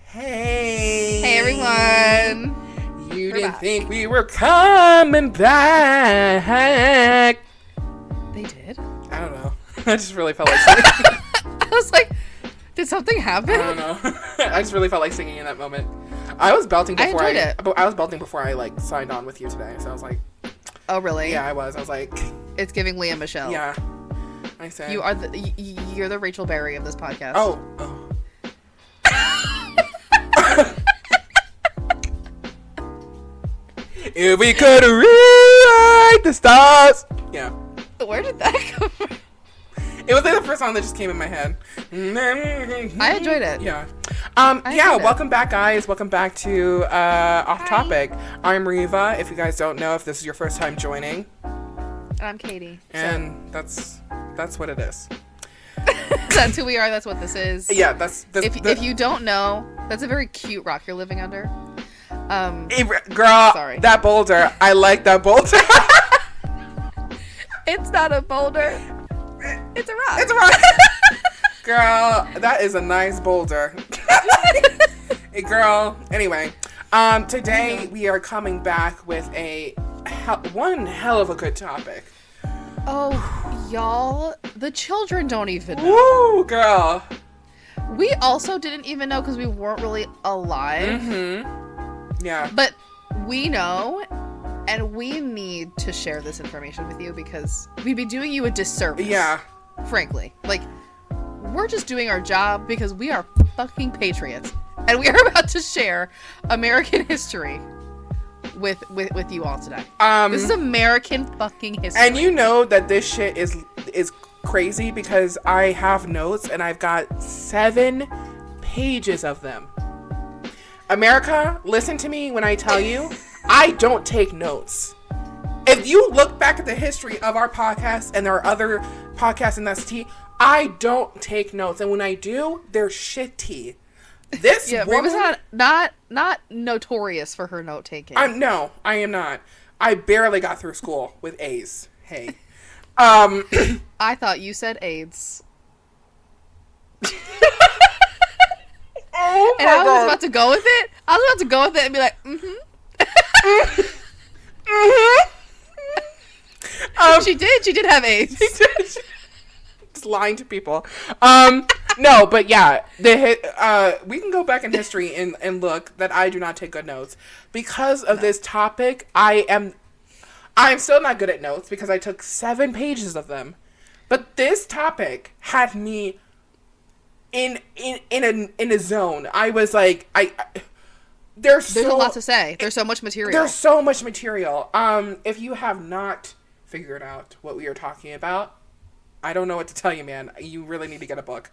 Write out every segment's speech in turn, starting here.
Hey. Hey, everyone. You didn't think we were coming back. They did? I don't know. I just really felt like singing. I was like, did something happen? I don't know. I just really felt like singing in that moment. I was belting before I was belting before I like signed on with you today. So I was like, oh, really? yeah, I was. I was like, it's giving Leah Michelle. yeah. I said You are you're the Rachel Berry of this podcast. Oh. If we could rewrite the stars. Yeah. Where did that come from? It was like the first song that just came in my head. I enjoyed it. Yeah. enjoyed welcome back, guys. Welcome back to Off Topic. I'm Reva, if you guys don't know, if this is your first time joining. And I'm Katie. And that's what it is. That's who we are. That's what this is. Yeah, that's... If you don't know, that's a very cute rock you're living under. Girl, sorry. That boulder. I like that boulder. It's not a boulder. It's a rock. It's a rock. Girl, that is a nice boulder. Hey, girl. Anyway, today we are coming back with one hell of a good topic. Oh, y'all, the children don't even know. Woo, girl. We also didn't even know because we weren't really alive. Mm-hmm. Yeah. But we know, and we need to share this information with you because we'd be doing you a disservice. Yeah. Frankly. Like, we're just doing our job because we are fucking patriots. And we are about to share American history with you all today. This is American fucking history. And you know that this shit is crazy because I have notes and I've got 7 pages of them. America, listen to me when I tell you, I don't take notes. If you look back at the history of our podcast, and there are other podcasts in that tea, I don't take notes. And when I do, they're shitty. This woman... Reva's not notorious for her note taking. No, I am not. I barely got through school with A's. Hey. I thought you said AIDS. Oh my and I was God. about to go with it. I was about to go with it and be like, mm-hmm. Mm-hmm. She did have AIDS. She did. Just lying to people. No, but yeah, we can go back in history and look that I do not take good notes. Because of this topic, I'm still not good at notes because I took 7 pages of them. But this topic had me in a zone. I was like, there's a lot to say. There's so much material. There's so much material. If you have not figured out what we are talking about, I don't know what to tell you, man. You really need to get a book,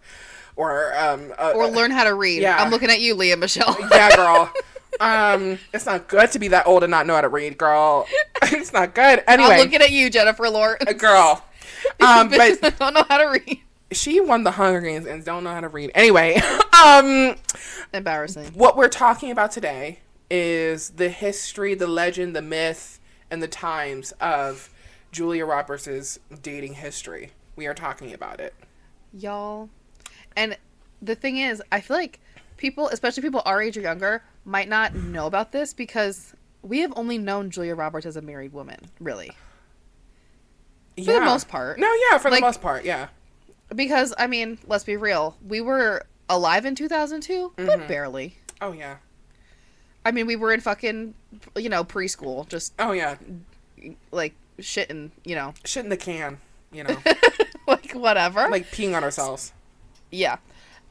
or learn how to read. Yeah. I'm looking at you, Leah Michelle. Yeah, girl. It's not good to be that old and not know how to read, girl. It's not good. Anyway, I'm looking at you, Jennifer Lawrence. Girl. But don't know how to read. She won the Hunger Games and don't know how to read. Anyway, embarrassing. What we're talking about today is the history, the legend, the myth, and the times of Julia Roberts' dating history. We are talking about it. Y'all. And the thing is, I feel like people, especially people our age or younger, might not know about this because we have only known Julia Roberts as a married woman, really. For the most part. No, yeah, for the most part, yeah. Because, I mean, let's be real. We were alive in 2002, but barely. Oh, yeah. I mean, we were in fucking, preschool. Just... Oh, yeah. Like, shitting, Shit in the can, like, whatever. Like, peeing on ourselves. Yeah.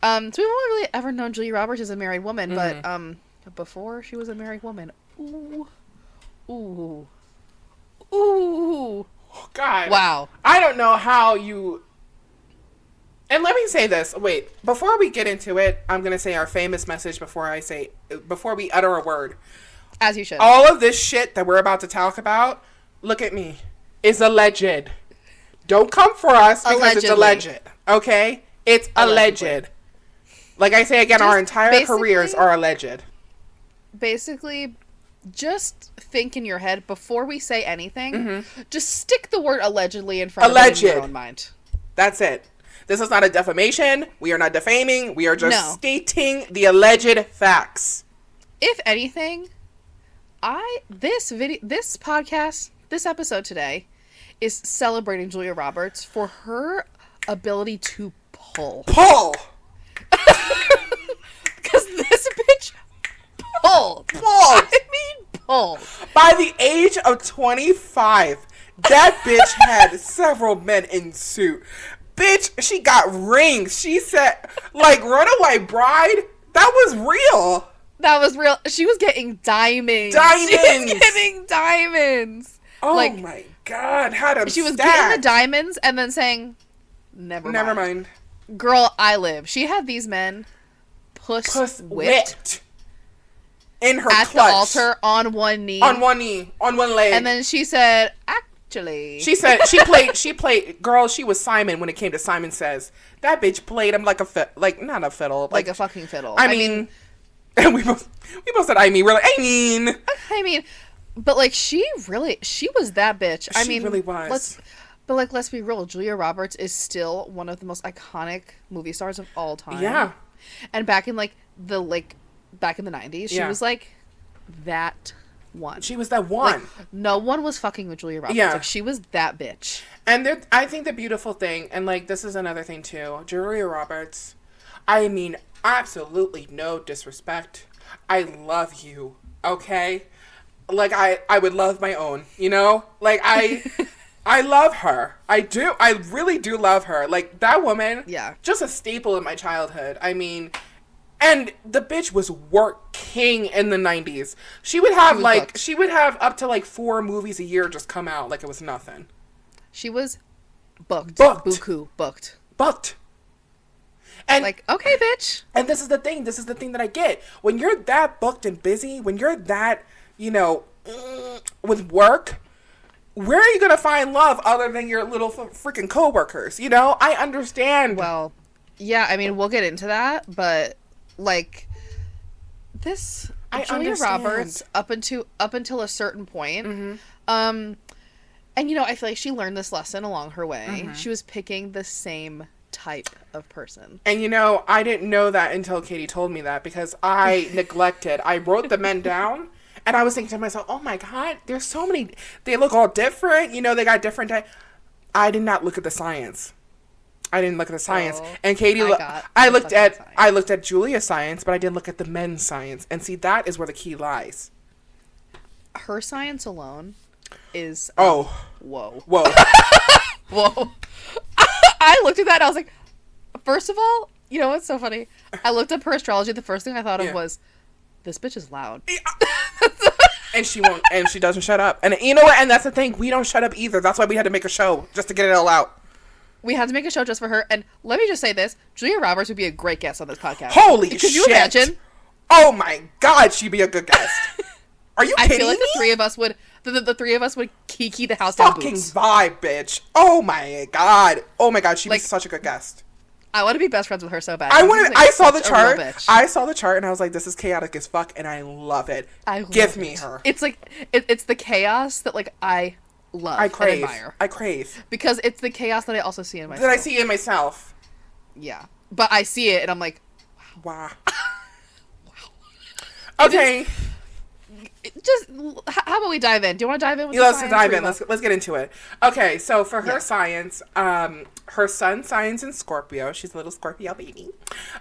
So we've only really ever known Julia Roberts as a married woman, but, before she was a married woman, ooh. God. Wow. I don't know how you... And let me say this. Wait, before we get into it, I'm going to say our famous message before we utter a word. As you should. All of this shit that we're about to talk about, look at me, is alleged. Don't come for us because it's alleged. Okay? It's alleged. Like I say again, our entire careers are alleged. Basically, just think in your head before we say anything. Just stick the word allegedly in front of it in your own mind. That's it. This is not a defamation. We are not defaming. We are just No. stating the alleged facts. If anything, this podcast, this episode today is celebrating Julia Roberts for her ability to pull. Pull! Because this bitch pulled. Pulled! I mean, pulled. By the age of 25, that bitch had several men in suit. Bitch, she got rings. She said, like, Runaway Bride, that was real. That was real. She was getting diamonds. Diamonds! She was getting diamonds. Oh like, my God, had them she was stacked. getting the diamonds and then saying, never mind. Girl, I live. She had these men puss whipped in her at clutch. the altar on one knee. On one knee, on one leg. And then she said, actually. She said, she played, girl, she was Simon when it came to Simon Says. That bitch played him like not a fiddle. Like a fucking fiddle. I mean, we both said, I mean, we're like, I mean, but like, she was that bitch. I mean, really was. Let's be real. Julia Roberts is still one of the most iconic movie stars of all time. Yeah. And back in the 90s, she was like that one. She was that one. Like, no one was fucking with Julia Roberts. Yeah. Like, she was that bitch. And I think the beautiful thing, and like this is another thing too, Julia Roberts, I mean, absolutely no disrespect. I love you, okay? Like I would love my own, you know? Like I love her. I do. I really do love her. Like that woman, Yeah. just a staple in my childhood. I mean, and the bitch was work king in the 90s. She would have up to like 4 movies a year just come out like it was nothing. She was booked. Booked. Booked. And like, okay, bitch. And this is the thing that I get. When you're that booked and busy, when you're that, with work, where are you going to find love other than your little freaking coworkers? You know, I understand. Well, yeah, I mean, we'll get into that, but like this Julia Roberts up until a certain point, and I feel like she learned this lesson along her way. She was picking the same type of person. And I didn't know that until Katie told me that, because I neglected. I wrote the men down and I was thinking to myself, oh my God, there's so many, they look all different, they got different I did not look at the science. And Katie, I looked at Julia's science, but I didn't look at the men's science. And see, that is where the key lies. Her science alone is whoa. Whoa. I looked at that and I was like, first of all, you know what's so funny? I looked up her astrology. The first thing I thought of was, this bitch is loud. And she won't, and she doesn't shut up. And you know what? And that's the thing. We don't shut up either. That's why we had to make a show, just to get it all out. We had to make a show just for her. And let me just say this. Julia Roberts would be a great guest on this podcast. Holy shit. Could you imagine? Oh my God, she'd be a good guest. Are you kidding me? I feel like the three of us would kiki the house down fucking boots. vibe, bitch. Oh my God, she'd be such a good guest. I want to be best friends with her so bad. I saw the chart. I saw the chart and I was like, this is chaotic as fuck, and I love it. Give me her. It's like it's the chaos that like I love. I crave. And admire. I crave. Because it's the chaos that I also see in myself. That I see in myself. Yeah. But I see it and I'm like, wow. Okay. Just how about we dive in? Do you want to dive in with let's dive in. Let's get into it. Okay, so for her science, her sun signs in Scorpio. She's a little Scorpio baby.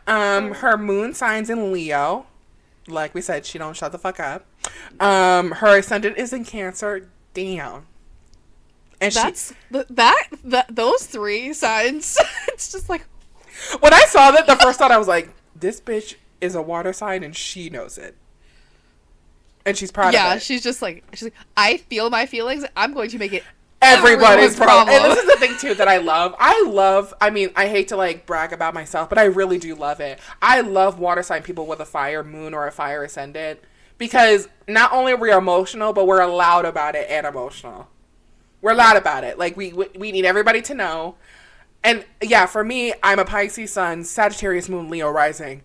Her moon signs in Leo. Like we said, she don't shut the fuck up. Her ascendant is in Cancer. Damn. And those 3 signs. It's just like, when I saw that, the first thought I was like, this bitch is a water sign and she knows it. And she's proud of it. Yeah, she's like, I feel my feelings. I'm going to make it everybody's problem. And this is the thing, too, that I love. I mean, I hate to, like, brag about myself, but I really do love it. I love water sign people with a fire moon or a fire ascendant. Because not only are we emotional, but we're loud about it and emotional. We're loud about it. Like, we need everybody to know. And, yeah, for me, I'm a Pisces sun, Sagittarius moon, Leo rising.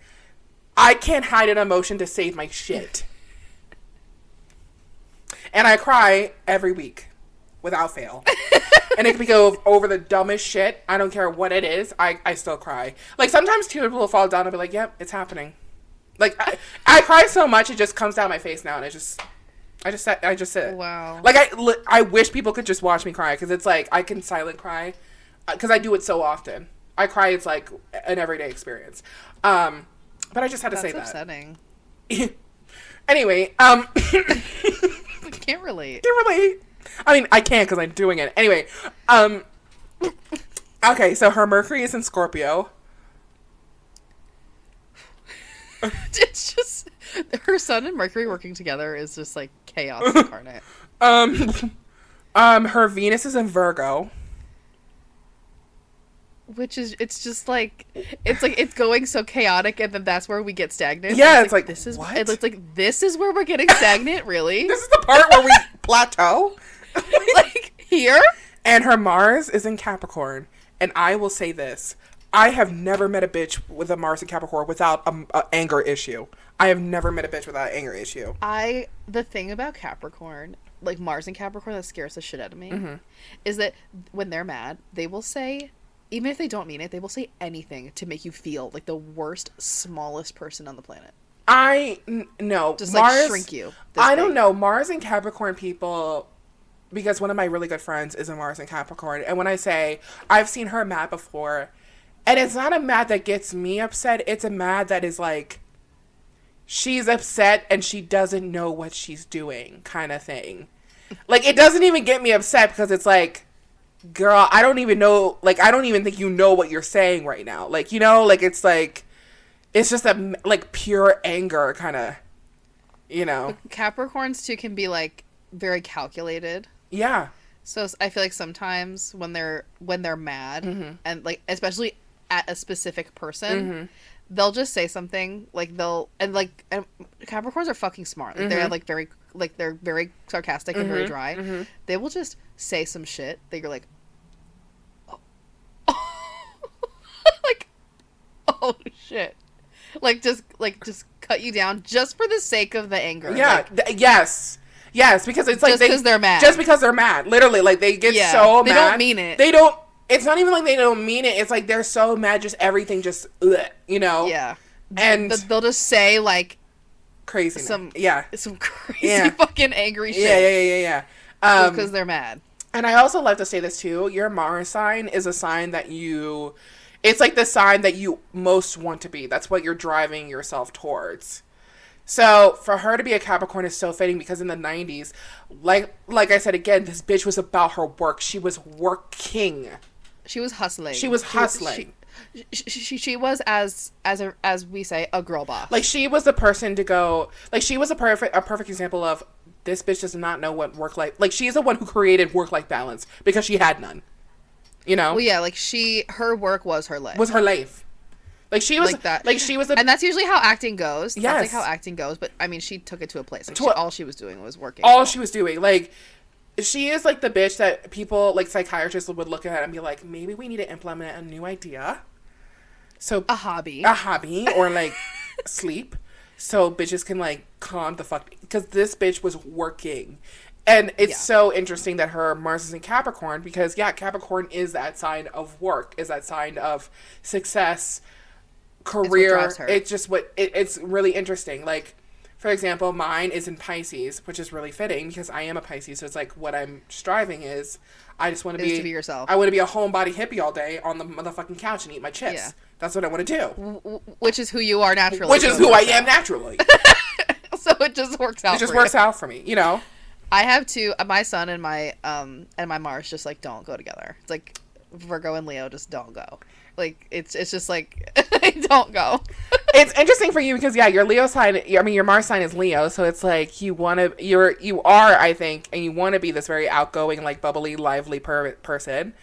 I can't hide an emotion to save my shit. And I cry every week, without fail. And it could go over the dumbest shit. I don't care what it is. I still cry. Like, sometimes tears will fall down and be like, yep, it's happening. Like, I cry so much, it just comes down my face now, and I just sit. Wow. Like, I wish people could just watch me cry, because it's like, I can silent cry, because I do it so often. I cry, it's like an everyday experience. But I just had to say that. That's upsetting. Anyway, Can't relate. I mean, I can because I'm doing it. Anyway, okay, so her Mercury is in Scorpio. It's just her Sun and Mercury working together is just like chaos incarnate. Her Venus is in Virgo. Which is, it's like going so chaotic, and then that's where we get stagnant. Yeah, it's like this is what? It's like this is where we're getting stagnant. Really, This is the part where we plateau. like here. And her Mars is in Capricorn, and I will say this: I have never met a bitch with a Mars in Capricorn without an anger issue. I have never met a bitch without an anger issue. The thing about Capricorn, like Mars and Capricorn, that scares the shit out of me, is that when they're mad, they will say, even if they don't mean it, they will say anything to make you feel like the worst, smallest person on the planet. No. Just Mars, like shrink you. I don't know. Mars and Capricorn people, because one of my really good friends is a Mars and Capricorn. And when I say, I've seen her mad before, and it's not a mad that gets me upset. It's a mad that is like, she's upset and she doesn't know what she's doing kind of thing. Like, it doesn't even get me upset because it's like, girl, I don't even know, like, I don't even think you know what you're saying right now. Like, you know, like, it's just a, like, pure anger kind of, you know. But Capricorns, too, can be, like, very calculated. Yeah. So I feel like sometimes when they're mad, and, like, especially at a specific person, they'll just say something, like, and Capricorns are fucking smart. Like, they're very sarcastic and very dry. They will just say some shit that you're like, oh. like, oh shit. Just cut you down just for the sake of the anger. Yeah. Like, Yes, because it's like just because they're mad. Just because they're mad. Literally, like, they get so mad. They don't mean it. They don't. It's not even like they don't mean it. It's like they're so mad, just everything just, you know? Yeah. And they'll just say, like, crazy. Some crazy fucking angry shit. Yeah. Because they're mad. And I also like to say this too. Your Mars sign is a sign that it's like the sign that you most want to be. That's what you're driving yourself towards. So for her to be a Capricorn is so fitting because in the 90s, like I said again, this bitch was about her work. She was working. She was hustling. She was hustling. She was as we say, a girl boss. Like, she was the person to go, like, she was a perfect example of, this bitch does not know what work-life, like, she's the one who created work-life balance because she had none, you know? Well, yeah, like, her work was her life. Like, she was, like that. Like, she was and that's usually how acting goes. Yes. That's, like, how acting goes, but, I mean, she took it to a place. Like, all she was doing was working. All she was doing, like, she is, like, the bitch that people, like, psychiatrists would look at and be like, maybe we need to implement a new idea. So a hobby, or, like, sleep, so bitches can, like, calm the fuck, because this bitch was working. And it's so interesting that her Mars is in Capricorn, because Capricorn is that sign of work, is that sign of success, career. It's just it's really interesting. Like, for example, mine is in Pisces, which is really fitting because I am a Pisces. So it's like, what I'm striving is, I just want to be yourself. I want to be a homebody hippie all day on the motherfucking couch and eat my chips. Yeah. That's what I want to do. Which is who you are naturally. Which is who I am naturally. So it just works out. It just works out for me, you know. I have two. My sun and my Mars just, like, don't go together. It's like Virgo and Leo just don't go. Like, it's just like don't go. It's interesting for you because your Leo sign. I mean, your Mars sign is Leo, so it's like you are, I think, and you want to be this very outgoing, like, bubbly, lively person.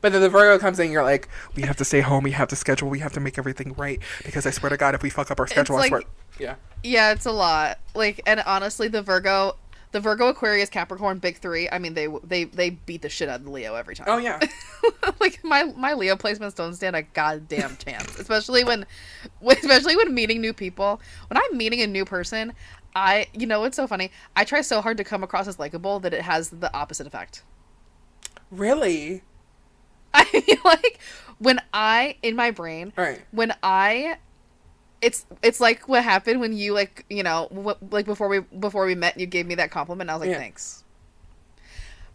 But then the Virgo comes in, you're like, we have to stay home, we have to schedule, we have to make everything right, because I swear to God, if we fuck up our schedule, I swear. Yeah. Yeah, it's a lot. Like, and honestly, the Virgo, Aquarius, Capricorn, big three. I mean, they beat the shit out of the Leo every time. Oh yeah. Like, my Leo placements don't stand a goddamn chance, especially when meeting new people. When I'm meeting a new person, it's so funny. I try so hard to come across as likable that it has the opposite effect. Really? I feel like when in my brain, Right. it's like what happened when you like, you know, like before we met and you gave me that compliment, and I was like, Yeah. thanks.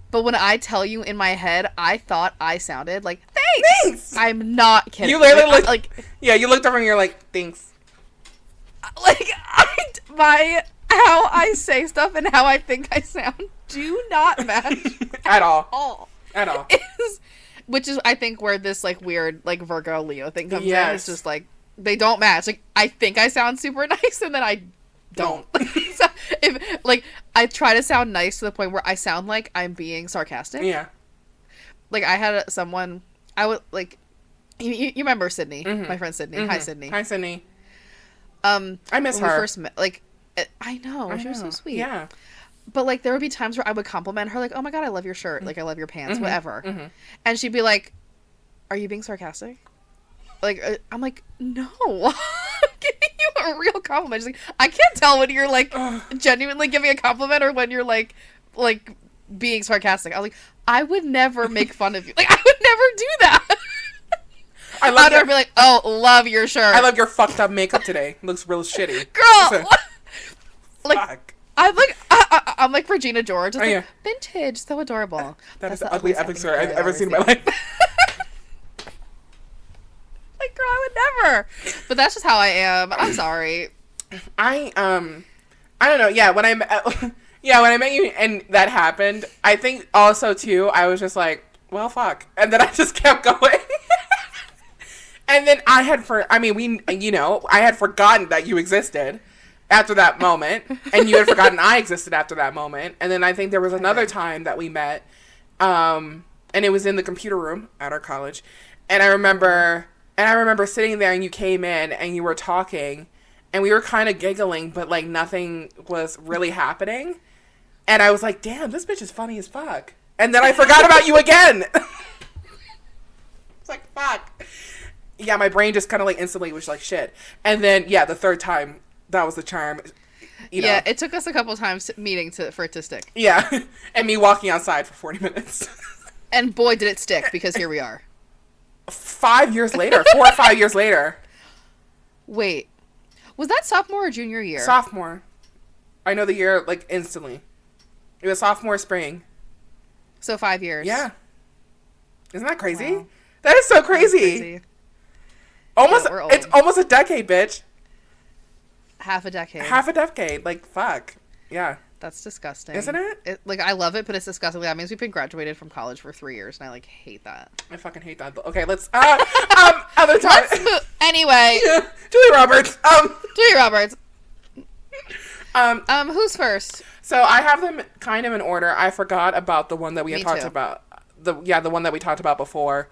But when I tell you in my head, I thought I sounded like, thanks! Thanks! I'm not kidding. You literally like, yeah, you looked over and you're like, thanks. like, my, how I say stuff and how I think I sound do not match At all. all. At all. Which is, I think, where this, like, weird, like, Virgo Leo thing comes in. Yes. It's just, like, they don't match. Like, I think I sound super nice, and then I don't. So, if, I try to sound nice to the point where I sound like I'm being sarcastic. Yeah. Like, I had someone, I would, like, you remember Sydney, Mm-hmm. my friend Sydney. Mm-hmm. Hi, Sydney. Hi, Sydney. I miss when her. we first met, like, I know, she was so sweet. Yeah. But, like, there would be times where I would compliment her, like, oh my god, I love your shirt, like, I love your pants, Mm-hmm. whatever. Mm-hmm. And she'd be like, are you being sarcastic? Like, I'm like, no. I'm giving you a real compliment. She's like, I can't tell when you're, like, genuinely giving a compliment or when you're, like, being sarcastic. I was like, I would never make fun of you. Like, I would never do that. I'd never be like, oh, love your shirt. I love your fucked up makeup today. Looks real shitty. Girl! Like, fuck. I'm like Regina George. It's like, yeah. vintage, so adorable. That is That's the ugliest epic story I've ever seen in my life. Like, girl, I would never. But that's just how I am. I'm sorry. I don't know. Yeah, when I met you and that happened, I think also too, I was just like, well, fuck. And then I just kept going. And then I had forgotten that you existed after that moment. And you had forgotten I existed after that moment. And then I think there was another time that we met. And it was in the computer room at our college. And I remember sitting there and you came in and you were talking and we were kind of giggling, but like nothing was really happening. And I was like, damn, this bitch is funny as fuck. And then I forgot about you again. It's like, fuck. Yeah, my brain just kind of like instantly was like, shit. And then, yeah, the third time, that was the charm. You know. Yeah, it took us a couple times meeting for it to stick. Yeah. And me walking outside for 40 minutes. And boy, did it stick, because here we are. 5 years later. 4 or 5 years later. Wait. Was that sophomore or junior year? Sophomore. I know the year, like, instantly. It was sophomore spring. So 5 years. Yeah. Isn't that crazy? Wow. That is so crazy. Almost, yeah, we're old. it's almost a decade, bitch. Half a decade. Half a decade. Like, fuck. Yeah. That's disgusting. Isn't it? Like, I love it, but it's disgusting. That means we've been graduated from college for 3 years, and I, like, hate that. I fucking hate that. Okay, let's, other time. Anyway. Yeah. Julia Roberts. Julia Roberts. Um, Who's first? So I have them kind of in order. I forgot about the one that we had Me talked too. about. The one that we talked about before.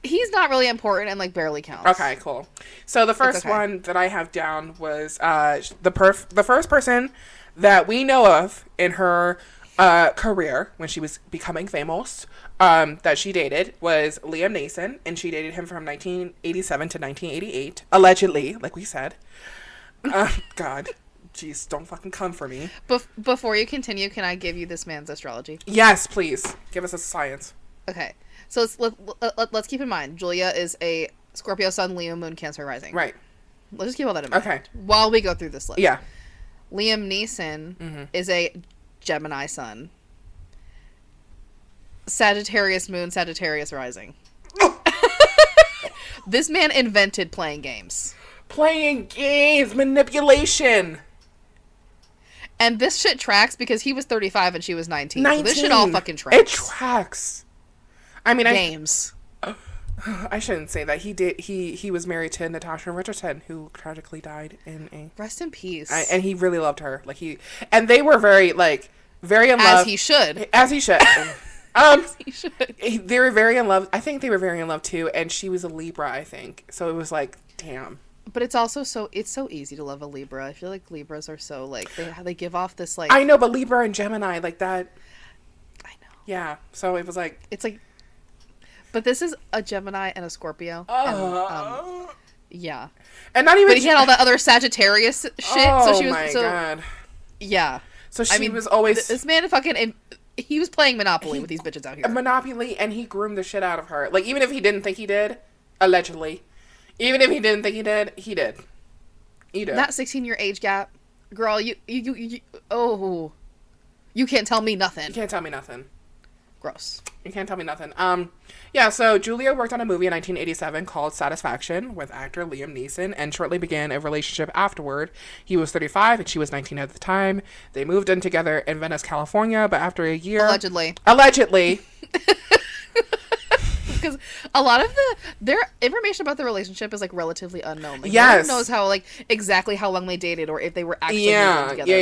He's not really important and, like, barely counts. Okay, cool. So the first okay. one that I have down was the first person that we know of in her career when she was becoming famous that she dated was Liam Neeson, and she dated him from 1987 to 1988, allegedly, like we said. God, jeez, don't fucking come for me. Before you continue, can I give you this man's astrology? Yes, please. Give us a science. Okay. So let's keep in mind, Julia is a Scorpio sun, Leo moon, Cancer rising. Right. Let's just keep all that in mind. Okay. While we go through this list. Yeah. Liam Neeson is a Gemini sun. Sagittarius moon, Sagittarius rising. This man invented playing games. Playing games, manipulation. And this shit tracks because he was 35 and she was 19. 19. So this shit all fucking tracks. It tracks. I mean, games. I shouldn't say that. He was married to Natasha Richardson, who tragically died in a... Rest in peace. And he really loved her. And they were very in love. As he should. As he should. As he should. They were very in love. I think they were very in love too. And she was a Libra, I think. So it was like, damn. But it's also so easy to love a Libra. I feel like Libras are so, like, they give off this, like... I know, but Libra and Gemini, like that... I know. Yeah. So it was like... It's like... But this is a Gemini and a Scorpio. And, yeah. And not even... But he had all that other Sagittarius shit. Oh, so she was, my God. Yeah. So she was always... This man fucking he was playing Monopoly with these bitches out here. Monopoly, and he groomed the shit out of her. Like, even if he didn't think he did, allegedly. Even if he didn't think he did, he did. He did. That 16-year age gap, girl, you can't tell me nothing. You can't tell me nothing. Gross. You can't tell me nothing. Yeah, so Julia worked on a movie in 1987 called Satisfaction with actor Liam Neeson and shortly began a relationship afterward. He was 35 and she was 19 at the time. They moved in together in Venice, California, but after a year... Allegedly. Because a lot of their information about the relationship is, like, relatively unknown. Like, yes. No one knows how, like, exactly how long they dated or if they were actually living together.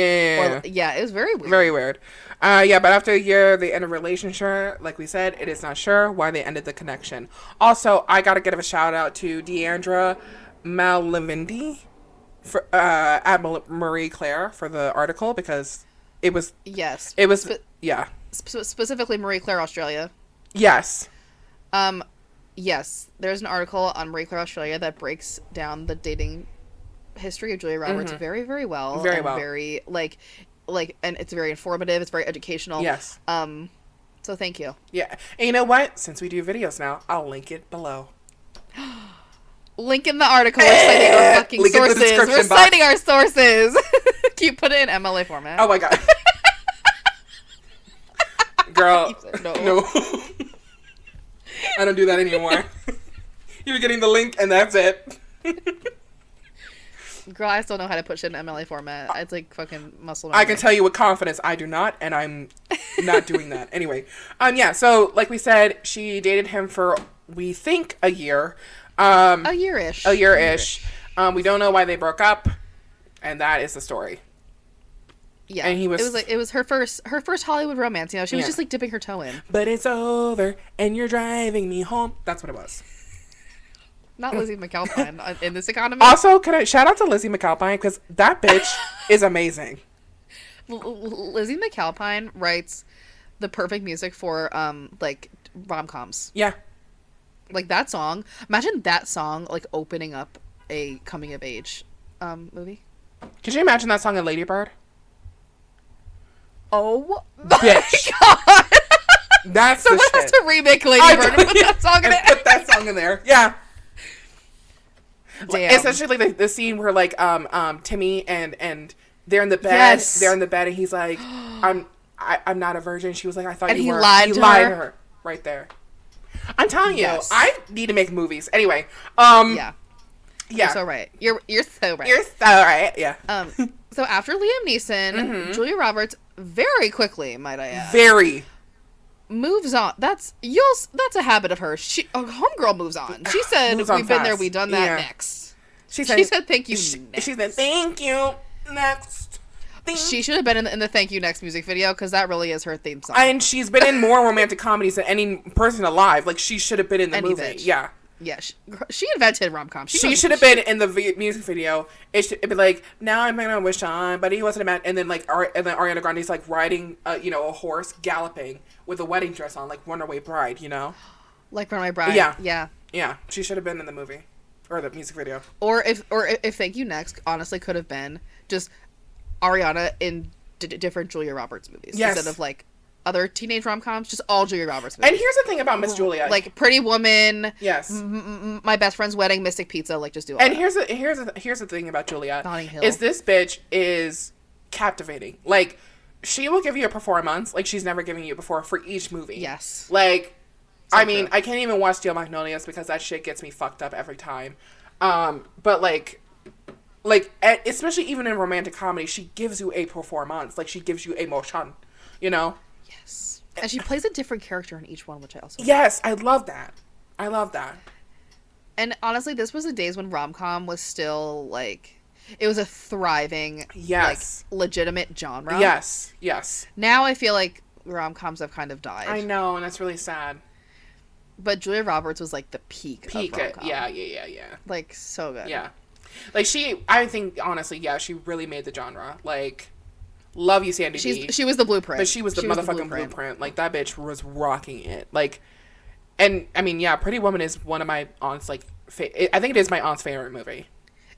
It was very weird. Very weird. But after a year, they end a relationship. Like we said, it is not sure why they ended the connection. Also, I gotta give a shout out to Deandra Malavindi for at Marie Claire for the article because it was specifically Marie Claire Australia. Yes. Yes, there's an article on Marie Claire Australia that breaks down the dating history of Julia Roberts very, very well. Very well. Very, like, and it's very informative. It's very educational. Yes. So thank you. Yeah. And you know what? Since we do videos now, I'll link it below. Link in the article. We're citing our fucking sources. We're citing our sources. Can you put it in MLA format? Oh my god. Girl. No. I don't do that anymore. You're getting the link and that's it. Girl, I still know how to put shit in MLA format. It's like fucking muscle memory. I can tell you with confidence I do not, and I'm not doing that. Anyway. So like we said, she dated him for, we think, a year. A year-ish. We don't know why they broke up, and that is the story. Yeah, and it was her first Hollywood romance. You know, she was just like dipping her toe in. But it's over, and you're driving me home. That's what it was. Not Lizzie McAlpine in this economy. Also, can I shout out to Lizzie McAlpine because that bitch is amazing. Lizzie McAlpine writes the perfect music for like rom-coms. Yeah, like that song. Imagine that song like opening up a coming of age movie. Could you imagine that song in Lady Bird? Oh, bitch! God. That's someone has to remake Lady Bird and put that song in it. Put that song in there. Yeah. Damn. Especially like the scene where like Timmy and they're in the bed. Yes. They're in the bed and he's like, I'm not a virgin. She was like, I thought and you he were. Lied he to lied her. to her right there. I'm telling you, Yes. I need to make movies. Anyway, yeah. Yeah. You're so right. You're so right. You're so right. Yeah. So after Liam Neeson, Julia Roberts very quickly, might I add, moves on. That's a habit of hers. She homegirl moves on. She said, Moves on "We've been fast. there. We've done that. Yeah. Next." She said, "Thank you." She next. said, "Thank you." Next. She should have been in the "Thank You Next" music video because that really is her theme song. And she's been in more romantic comedies than any person alive. Like she should have been in the movie. Bitch. Yeah. Yeah, she invented rom-com. She should have been in the music video. It'd be like, now I'm gonna wish on, but he wasn't a man. And then like, and then Ariana Grande's like riding, a horse galloping with a wedding dress on, like Runaway Bride, like Runaway Bride. Yeah. She should have been in the movie or the music video. Or if Thank You Next honestly could have been just Ariana in different Julia Roberts movies instead of like other teenage rom-coms, just all Julia Roberts movies. And here's the thing about Miss Julia. Like Pretty Woman. Yes. My Best Friend's Wedding, Mystic Pizza, like just do all and that. Here's the thing about Julia. Notting Hill. Is this bitch is captivating. Like, she will give you a performance like she's never given you before for each movie. Yes. Like, So I mean, true. I can't even watch Steel Magnolias because that shit gets me fucked up every time. But like, especially even in romantic comedy, she gives you a performance. Like, she gives you emotion, Yes. And she plays a different character in each one, which I also Yes, I love that. And honestly, this was the days when rom-com was still, like, it was a thriving, Yes. like, legitimate genre. Yes. Now I feel like rom-coms have kind of died. I know, and that's really sad. But Julia Roberts was, like, the peak of rom-com. Yeah. Like, so good. Yeah. Like, I think, honestly, she really made the genre. Like, love you, Sandy B. She was the blueprint. But she was the motherfucking blueprint. Like, that bitch was rocking it. Like, and, I mean, yeah, Pretty Woman is one of my aunt's, like, I think it is my aunt's favorite movie.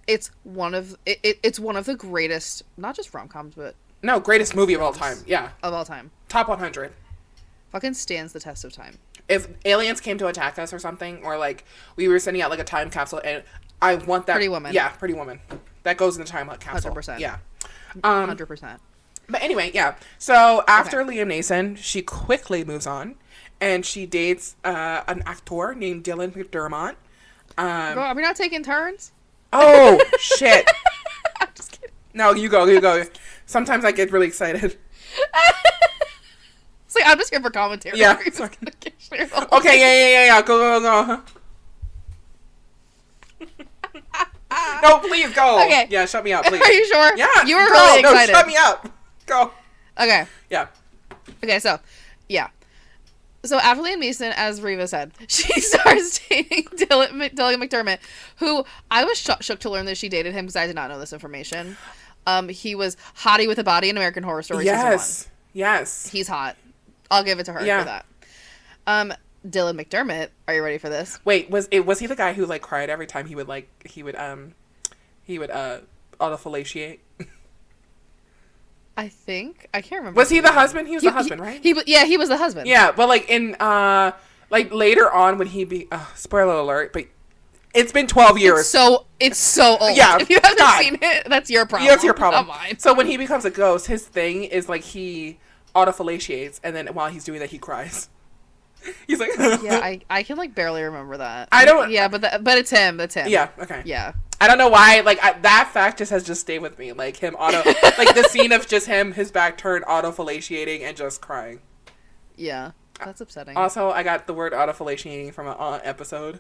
It's one of the greatest, not just rom-coms, but... No, greatest movie of all time. Yeah. Of all time. Top 100. Fucking stands the test of time. If aliens came to attack us or something, or like we were sending out like a time capsule, and I want that Pretty Woman. Yeah, Pretty Woman. That goes in the time capsule. 100%. Yeah. 100%. But anyway, yeah. So after Liam Neeson, she quickly moves on, and she dates an actor named Dylan McDermott. Girl, are we not taking turns? Oh shit! I'm just kidding. No, you go. You go. Sometimes I get really excited. It's like, I'm just here for commentary. Yeah. Okay. Yeah. Go. No, please go. Okay. Yeah, shut me up, please. Are you sure? Yeah. You were really excited. No, shut me up. Go. Okay. Yeah. Okay, so, yeah. So after Liam Neeson, as Reva said, she starts dating Dylan McDermott, who I was shook to learn that she dated him because I did not know this information. He was hottie with a body in American Horror Story season 1. Yes. He's hot. I'll give it to her for that. Dylan McDermott, are you ready for this? Wait, was he the guy who like cried every time he would autofellatiate? I think I can't remember. Was he the husband? He was the husband, right? He was the husband. Yeah, but like in like later on when he spoiler alert, but it's been 12 years. It's so old. Yeah, if you haven't seen it, that's your problem. That's your problem. Not mine. So when he becomes a ghost, his thing is like he autofellatiates, and then while he's doing that, he cries. He's like, yeah, I can like barely remember that. I don't. Yeah, but it's him. That's him. Yeah. Okay. Yeah. I don't know why. Like that fact has just stayed with me. Like him like the scene of just him, his back turned, autofellatiating and just crying. Yeah, that's upsetting. Also, I got the word autofellatiating from an episode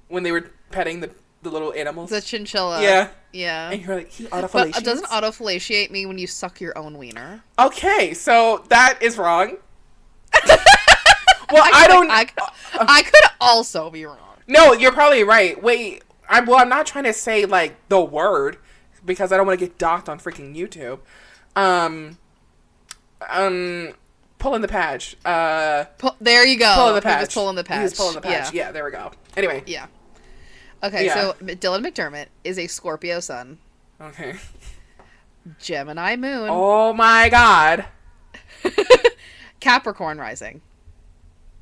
when they were petting the little animals. The chinchilla. Yeah. Yeah. And you're like, he autofellatiates? But doesn't autofellatiate mean when you suck your own wiener? Okay, so that is wrong. Well, I could also be wrong. No, you're probably right. Wait, I'm not trying to say like the word because I don't want to get docked on freaking YouTube. Pulling the patch. There you go. Pulling the patch. He was pulling the patch. He was pulling the patch. Yeah, there we go. Anyway. Yeah. Okay, so Dylan McDermott is a Scorpio sun. Okay. Gemini moon. Oh my god. Capricorn rising.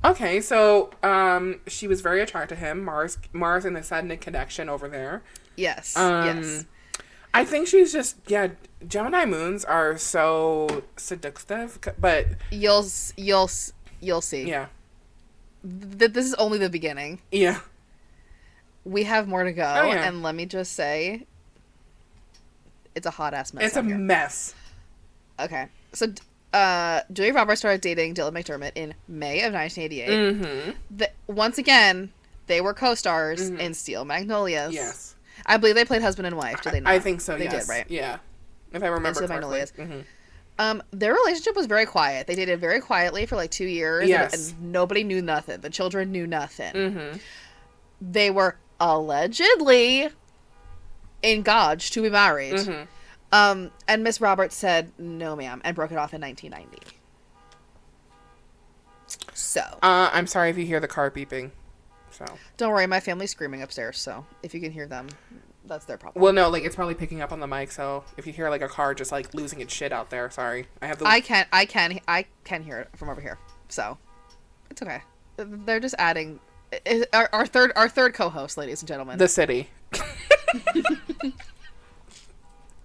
Okay, so she was very attracted to him. Mars and the Saturn connection over there. Yes. Yes. I think she's just Gemini moons are so seductive, but you'll see. Yeah. This is only the beginning. Yeah. We have more to go, and let me just say, it's a hot ass mess. It's a mess. Okay, so Julia Roberts started dating Dylan McDermott in May of 1988. Mm-hmm. Once again, they were co-stars in Steel Magnolias. Yes, I believe they played husband and wife. Did they not? I think so. They did, right? Yeah, if I remember correctly. Magnolias. Mm-hmm. Their relationship was very quiet. They dated very quietly for like 2 years. Yes. And nobody knew nothing. The children knew nothing. Mm-hmm. They were allegedly engaged to be married. Mm-hmm. And Miss Roberts said, no, ma'am, and broke it off in 1990. So. I'm sorry if you hear the car beeping. So. Don't worry, my family's screaming upstairs, so if you can hear them, that's their problem. Well, no, like, it's probably picking up on the mic, so if you hear, like, a car just, like, losing its shit out there, sorry. I can hear it from over here, so it's okay. They're just adding our third co-host, ladies and gentlemen. The city.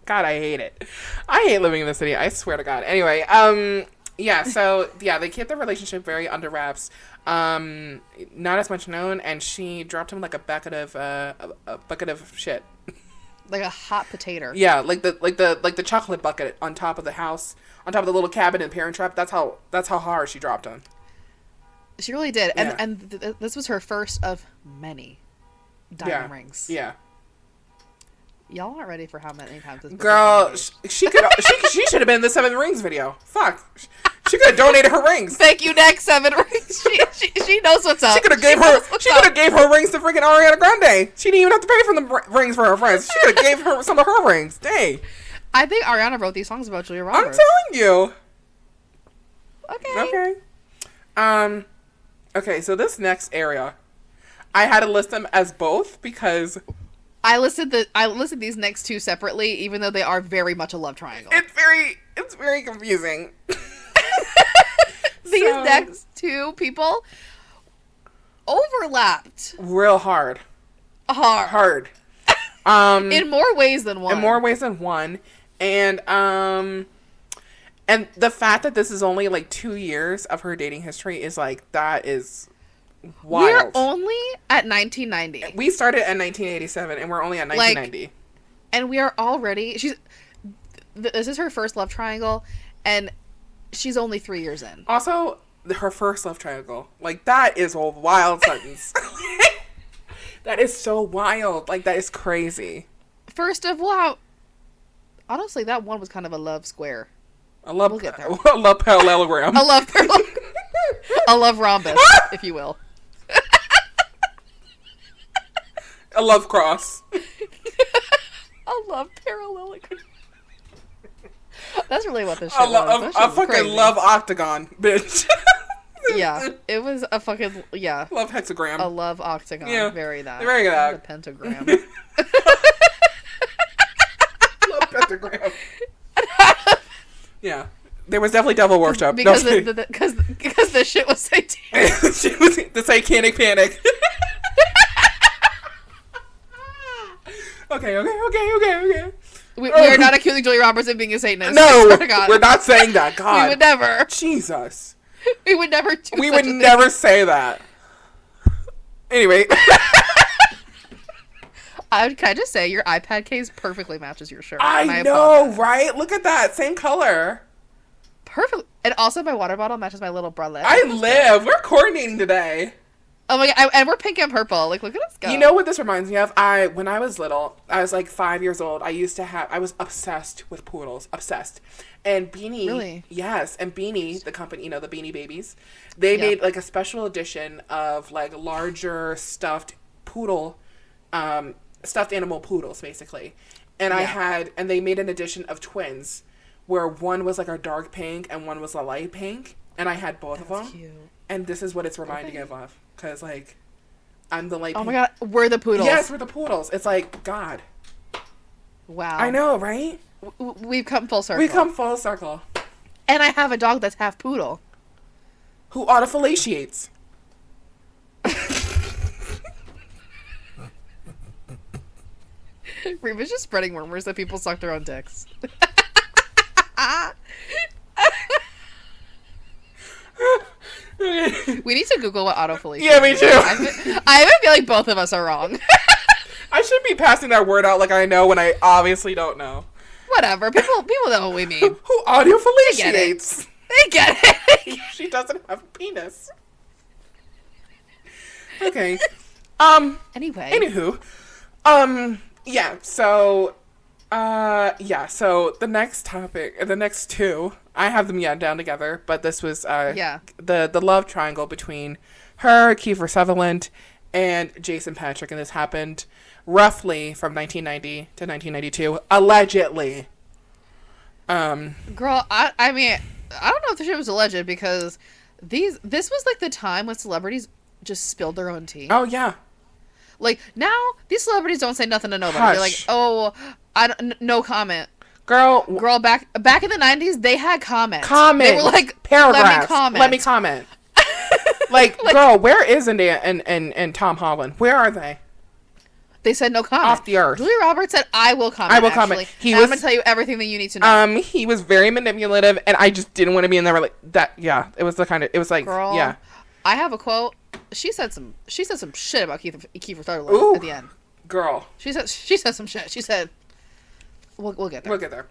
God, I hate it. I hate living in the city. I swear to God. Anyway, they kept their relationship very under wraps. Not as much known, and she dropped him like a bucket of shit. Like a hot potato. Yeah, like the chocolate bucket on top of the house, on top of the little cabin in Parent Trap. That's how hard she dropped him. She really did, Yeah. and this was her first of many diamond rings. Yeah. Y'all aren't ready for how many times this girl. She should have been in the 7 Rings video. Fuck. She could have donated her rings. Thank you, next 7 Rings. She knows what's up. She could have gave her rings to freaking Ariana Grande. She didn't even have to pay for the rings for her friends. She could have gave her some of her rings. Dang. I think Ariana wrote these songs about Julia Roberts. I'm telling you. Okay. Okay, so this next area, I had to list them as both because I listed these next 2 separately, even though they are very much a love triangle. It's very confusing. These next two people overlapped real hard. In more ways than one. And the fact that this is only like 2 years of her dating history is like, that is wild. We're only at 1990. We started at 1987 and we're only at 1990. And we are already, this is her first love triangle and she's only 3 years in. Also, her first love triangle. Like, that is a wild sentence. That is so wild. Like, that is crazy. First of all, honestly, that one was kind of a love square. We'll get there. A love parallelogram. A love rhombus, if you will. A love cross. A love parallelogram. That's really what this shit was. A fucking crazy. Love octagon, bitch. Yeah, it was a fucking, Love hexagram. A love octagon. Yeah. Very that. Very that. A pentagram. Love pentagram. Yeah. There was definitely devil worship. Because the shit was satanic. She was the satanic panic. Okay. We are not accusing Julia Roberts of being a Satanist. No, we're not saying that. God. We would never. Jesus. We would never do We would never say that. Anyway. Can I just say, your iPad case perfectly matches your shirt. I know, right? Look at that. Same color. Perfect. And also my water bottle matches my little bralette. We're coordinating today. Oh my God. And we're pink and purple. Like, look at us go. You know what this reminds me of? When I was little, I was like 5 years old, I was obsessed with poodles. Obsessed. And Beanie. Really? Yes. And Beanie, the company, the Beanie Babies, they made like a special edition of like larger stuffed animal poodles, basically. And they made an edition of twins where one was like a dark pink and one was a light pink. And I had both of them. Cute. And this is what it's reminding me of. Because, like, I'm the light pink. Oh my God. We're the poodles. Yes, we're the poodles. It's like, God. Wow. I know, right? We've come full circle. And I have a dog that's half poodle. Who autofellatiates. Reva's just spreading rumors that people suck their own dicks. We need to Google what autofellation is. Yeah, me too. I have a feeling both of us are wrong. I should be passing that word out like I know when I obviously don't know. Whatever. People know what we mean. Who autofellatiates. They get it. She doesn't have a penis. Okay. Anyway. Anywho. Yeah, so the next topic, the next two, I have them down together, but this was the love triangle between her, Kiefer Sutherland, and Jason Patrick, and this happened roughly from 1990 to 1992, allegedly. Girl, I mean, I don't know if the shit was alleged, because this was like the time when celebrities just spilled their own tea. Oh, yeah. Like, now, these celebrities don't say nothing to nobody. Hush. They're like, oh, no comment. Girl, back in the 90s, they had comments. They were like, paragraphs. Let me comment. like, girl, where is Zendaya and Tom Holland? Where are they? They said no comment. Off the earth. Julia Roberts said, I will comment. Comment. I'm going to tell you everything that you need to know. He was very manipulative, and I just didn't want to be in there like that. Yeah, it was like, girl, yeah. I have a quote. She said some shit about Kiefer Sutherland at the end. Girl. She said some shit. She said, we'll get there. We'll get there.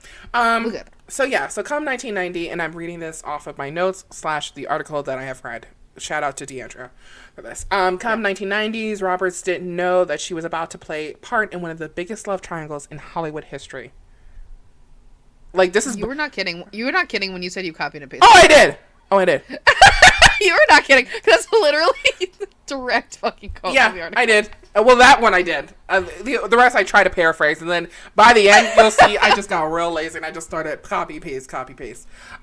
So come 1990, and I'm reading this off of my notes / the article that I have read. Shout out to Deandra for this. 1990s, Roberts didn't know that she was about to play part in one of the biggest love triangles in Hollywood history. Like, this is... You were not kidding. You were not kidding when you said you copied and pasted. Oh, I did. You were not kidding. That's literally direct fucking quote. Yeah, I did. Well, that one I did. The rest I try to paraphrase, and then by the end, you'll see I just got real lazy, and I just started copy, paste.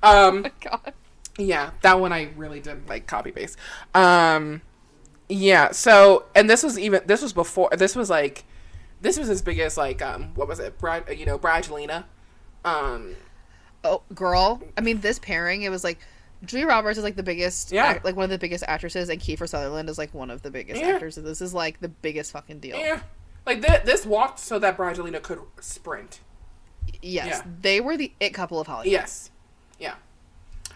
Oh my God. Yeah, that one I really did like copy paste. Yeah, so, and this was as big as like, what was it? Brangelina. Oh, girl. I mean, this pairing, it was like Julia Roberts is like the biggest, Yeah. like one of the biggest actresses, and Kiefer Sutherland is like one of the biggest Yeah. actors. And this is like the biggest fucking deal. Yeah. Like, this walked so that Brangelina could sprint. Yes, Yeah. they were the it couple of Hollywood. Yes. Yeah.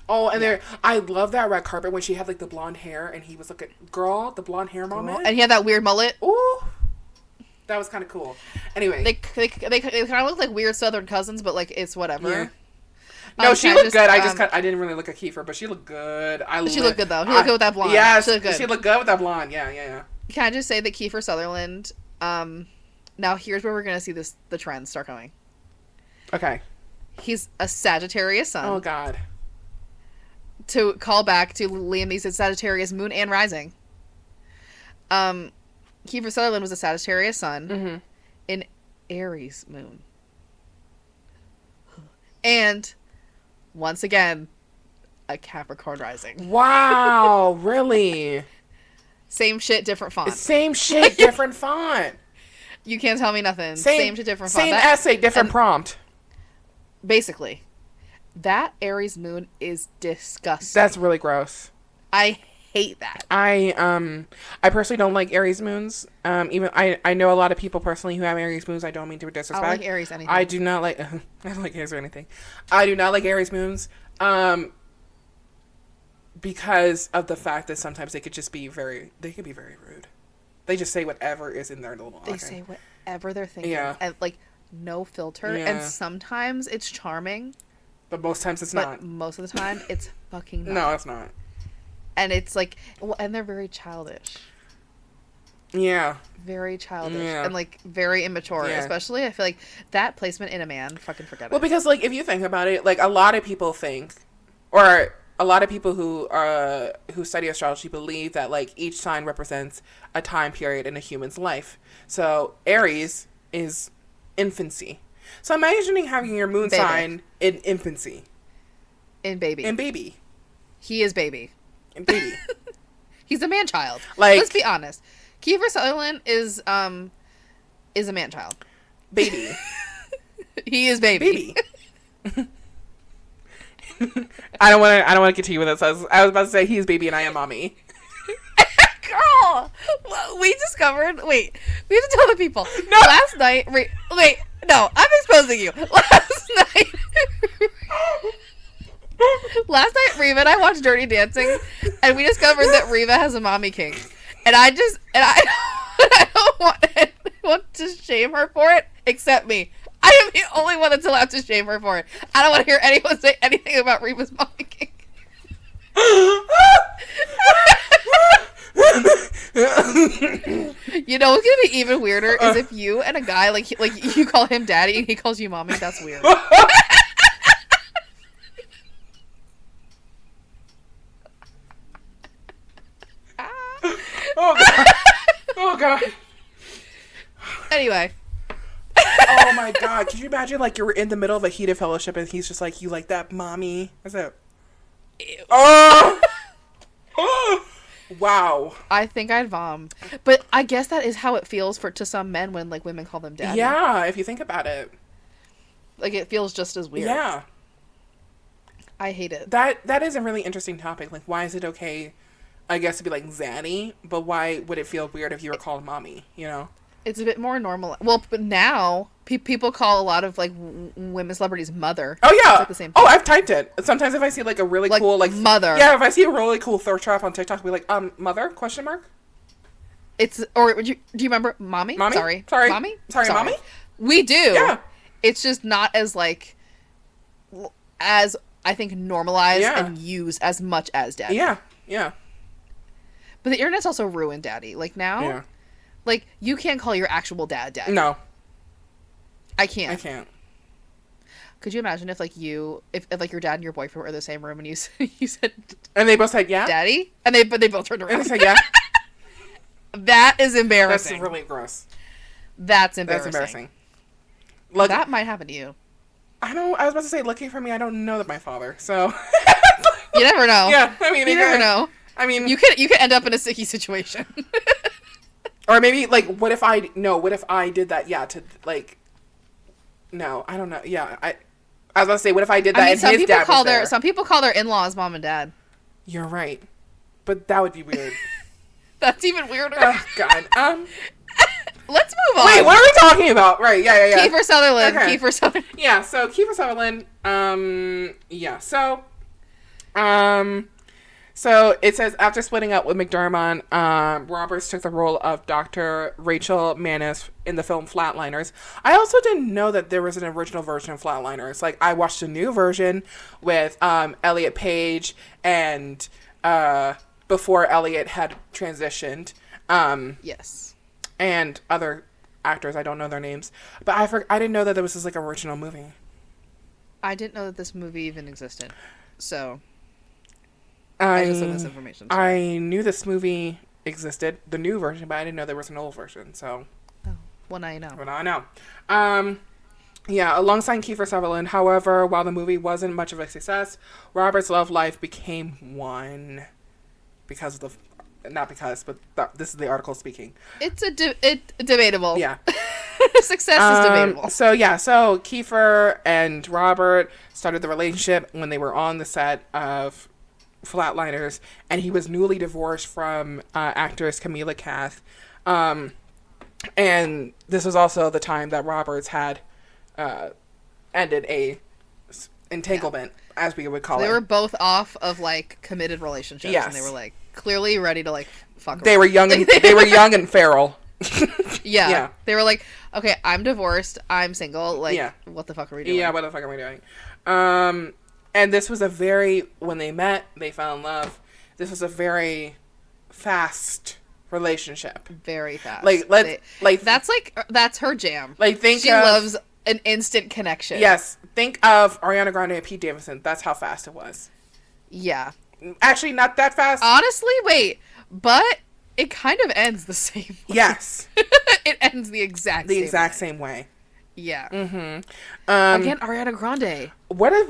Oh, and I love that red carpet when she had, like, the blonde hair, and he was like, girl, the blonde hair moment. And he had that weird mullet. Ooh. That was kind of cool. Anyway. They kind of look like weird Southern cousins, but like it's whatever. Yeah. No, she can looked good. I didn't really look at Kiefer, but she looked good. She looked good though. She looked good with that blonde. Yes, She looked good with that blonde. Yeah. Can I just say that Kiefer Sutherland? Now here's where we're gonna see the trends start going. Okay. He's a Sagittarius sun. Oh God. To call back to Liam Neeson's Sagittarius moon and rising. Kiefer Sutherland was a Sagittarius sun in Aries moon. And once again, a Capricorn rising. Wow, really? Same shit, different font. Same shit, different font. You can't tell me nothing. Same shit, different font. Same essay, different prompt. Basically. That Aries moon is disgusting. That's really gross. I hate that. I personally don't like Aries moons. Even I know a lot of people personally who have Aries moons. I don't mean to disrespect. I don't like Aries anything. I do not like. I don't like Aries or anything. I do not like Aries moons. Because of the fact that sometimes they could just be very rude. They just say whatever is in their little. They say whatever they're thinking. Yeah. And like no filter. Yeah. And sometimes it's charming. But most times it's but not. Most of the time it's fucking not. No, it's not. And it's like, well, and they're very childish. Yeah. Very childish. Yeah. And like very immature. Yeah. Especially, I feel like that placement in a man, fucking forget it. Well, because like if you think about it, like a lot of people think, or a lot of people who study astrology believe that like each sign represents a time period in a human's life. So Aries is infancy. So imagining having your moon sign in infancy. In baby. In baby. He is baby. In baby. He's a man child. Like, let's be honest. Kiefer Sutherland is a man child. Baby. He is baby. Baby. I don't want to continue with this. I was about to say he's baby and I am mommy. Girl, we discovered. Wait, we have to tell the people. No. Last night. Wait. No, I'm exposing you. Last night, Reva and I watched Dirty Dancing, and we discovered that Reva has a mommy kink, and I don't want to shame her for it, except me. I am the only one that's allowed to shame her for it. I don't want to hear anyone say anything about Reva's mommy kink. You know what's gonna be even weirder is if you and a guy like you call him daddy and he calls you mommy. That's weird. Oh God. Oh God. Anyway. Oh my God. Could you imagine like you're in the middle of a heated fellowship and he's just like, you like that, mommy? What's that? Ew. Oh. Oh. Wow. I think I'd vom. But I guess that is how it feels to some men when like women call them daddy. Yeah, if you think about it. Like it feels just as weird. Yeah. I hate it. That is a really interesting topic. Like, why is it okay, I guess, to be like Zanny, but why would it feel weird if you were called mommy, you know? It's a bit more normal. Well, but now people call a lot of like women celebrities mother. Oh yeah. It's like the same thing. Oh, I've typed it. Sometimes if I see like a really cool like mother. Yeah, if I see a really cool thirst trap on TikTok, I'll be like, mother? Question mark? It's or do you remember mommy? Mommy? Sorry. Mommy? Sorry, mommy? We do. Yeah. It's just not as like as I think normalized and used as much as daddy. Yeah. Yeah. But the internet's also ruined daddy. Like now. Yeah. Like, you can't call your actual dad daddy. No. I can't. I can't. Could you imagine if, like, if like, your dad and your boyfriend were in the same room and you said... And they both said, yeah? Daddy? And they both turned around. And they said, yeah? That is embarrassing. That's really gross. That's embarrassing. That's embarrassing. Look, that might happen to you. I was about to say, lucky for me, I don't know that my father, so... You never know. Yeah, I mean... You never know. I mean... You could end up in a sticky situation. Or maybe, like, what if I did that, yeah, to, like, no, I don't know, yeah, I was gonna say, what if I did that I mean, and his dad was there? some people call their in-laws mom and dad. You're right, but that would be weird. That's even weirder. Oh God. Let's move on. Wait, what are we talking about? Right? Yeah. Kiefer Sutherland. Okay. Kiefer Sutherland. Yeah. So Kiefer Sutherland. Yeah. So it says after splitting up with McDermott, Roberts took the role of Dr. Rachel Manis in the film Flatliners. I also didn't know that there was an original version of Flatliners. Like, I watched a new version with Elliot Page and before Elliot had transitioned. Yes. And other actors, I don't know their names, but I didn't know that there was this like original movie. I didn't know that this movie even existed, so. I just learned this information. So. I knew this movie existed, the new version, but I didn't know there was an old version. So, well, now you know. Well, now I know. Yeah, alongside Kiefer Sutherland. However, while the movie wasn't much of a success, Robert's love life became one because of not because, but this is the article speaking. It's debatable. Yeah. Success is debatable. So Kiefer and Robert started the relationship when they were on the set of Flatliners, and he was newly divorced from actress Camila Cath, and this was also the time that Roberts had ended a entanglement, as we would call it. They were both off of like committed relationships, yes. And they were like clearly ready to like fuck. They were young and they were young and feral. Yeah, they were like, okay, I'm divorced, I'm single. Like, what the fuck are we doing? Yeah, what the fuck are we doing? And this was when they met, they fell in love. This was a very fast relationship. Very fast. That's her jam. Like, she loves an instant connection. Yes. Think of Ariana Grande and Pete Davidson. That's how fast it was. Yeah. Actually, not that fast. Honestly, wait. But it kind of ends the same way. Yes. It ends the exact same way. Yeah. Mm-hmm. Again, Ariana Grande. What are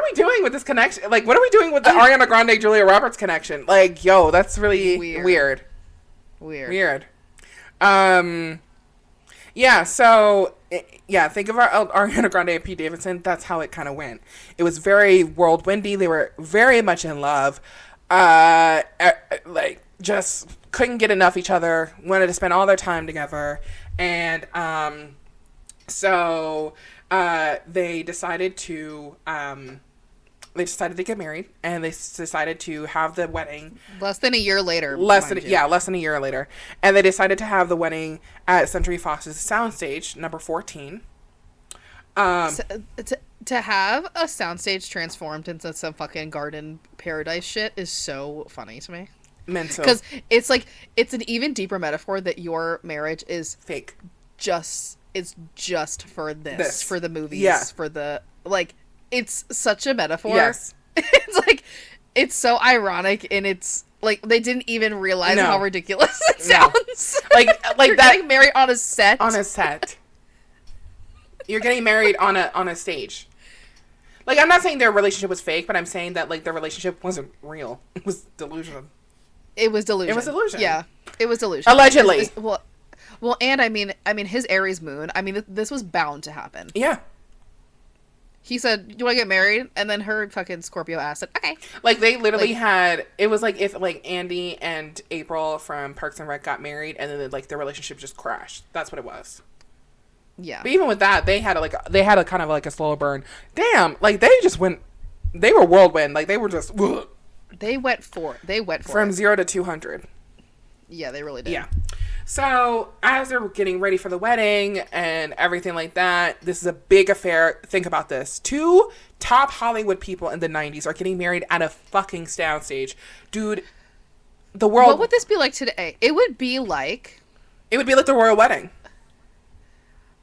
we doing with this connection? Like, what are we doing with the Ariana Grande Julia Roberts connection? Like, yo, that's really weird. Yeah, so, think of Ariana Grande and Pete Davidson. That's how it kind of went. It was very whirlwindy. They were very much in love. Just couldn't get enough each other. Wanted to spend all their time together. And, so they decided to get married, and they decided to have the wedding less than a year later. Less than a year later, and they decided to have the wedding at Century Fox's Soundstage number 14. To have a soundstage transformed into some fucking garden paradise shit is so funny to me. Mental, because it's like it's an even deeper metaphor that your marriage is fake. It's just for this, for the movies, yeah. For the, like, it's such a metaphor. Yes. It's like, it's so ironic, and it's, like, they didn't even realize how ridiculous it sounds. Like You're that. Getting married on a set. You're getting married on a stage. Like, I'm not saying their relationship was fake, but I'm saying that, like, their relationship wasn't real. It was delusion. It was delusion. Yeah. It was delusion. Allegedly. Well, and I mean, his Aries moon. I mean, this was bound to happen. Yeah. He said, "Do you want to get married?" And then her fucking Scorpio ass said, "Okay." Like, they literally had. It was like if like Andy and April from Parks and Rec got married, and then like their relationship just crashed. That's what it was. Yeah. But even with that, they had a kind of like a slow burn. Damn. Like, they just went. They were whirlwind. Like, they were just. Ugh. They went for from 0 to 200. Yeah, they really did. Yeah. So, as they're getting ready for the wedding and everything like that, this is a big affair. Think about this. 2 top Hollywood people in the 90s are getting married at a fucking soundstage. Dude, the world... What would this be like today? It would be like the royal wedding.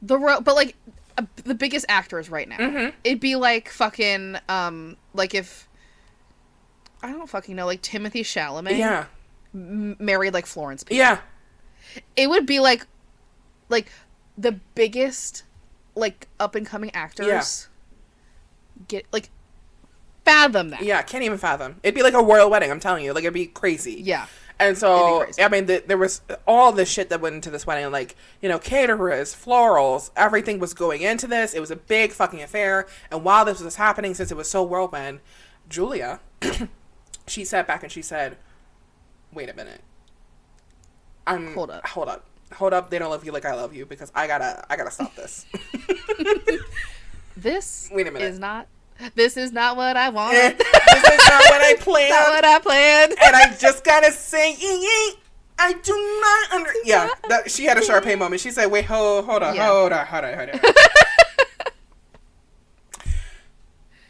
But, like, the biggest actors right now. Mm-hmm. It'd be like fucking, like if... I don't fucking know, like Timothy Chalamet. Yeah. Married, like, Florence Pugh. Yeah. It would be like the biggest, like, up and coming actors get, like, fathom that. Yeah, can't even fathom. It'd be like a royal wedding, I'm telling you. Like, it'd be crazy. Yeah. And so, I mean, there was all this shit that went into this wedding. Like, you know, caterers, florals, everything was going into this. It was a big fucking affair. And while this was happening, since it was so whirlwind, Julia, she sat back and she said, wait a minute. Hold up. They don't love you like I love you, because I gotta stop this. Wait a minute. This is not what I want. This is not what I planned. Not what I planned. And I just gotta say, I do not Yeah, she had a Sharpay moment. She said, wait, hold on.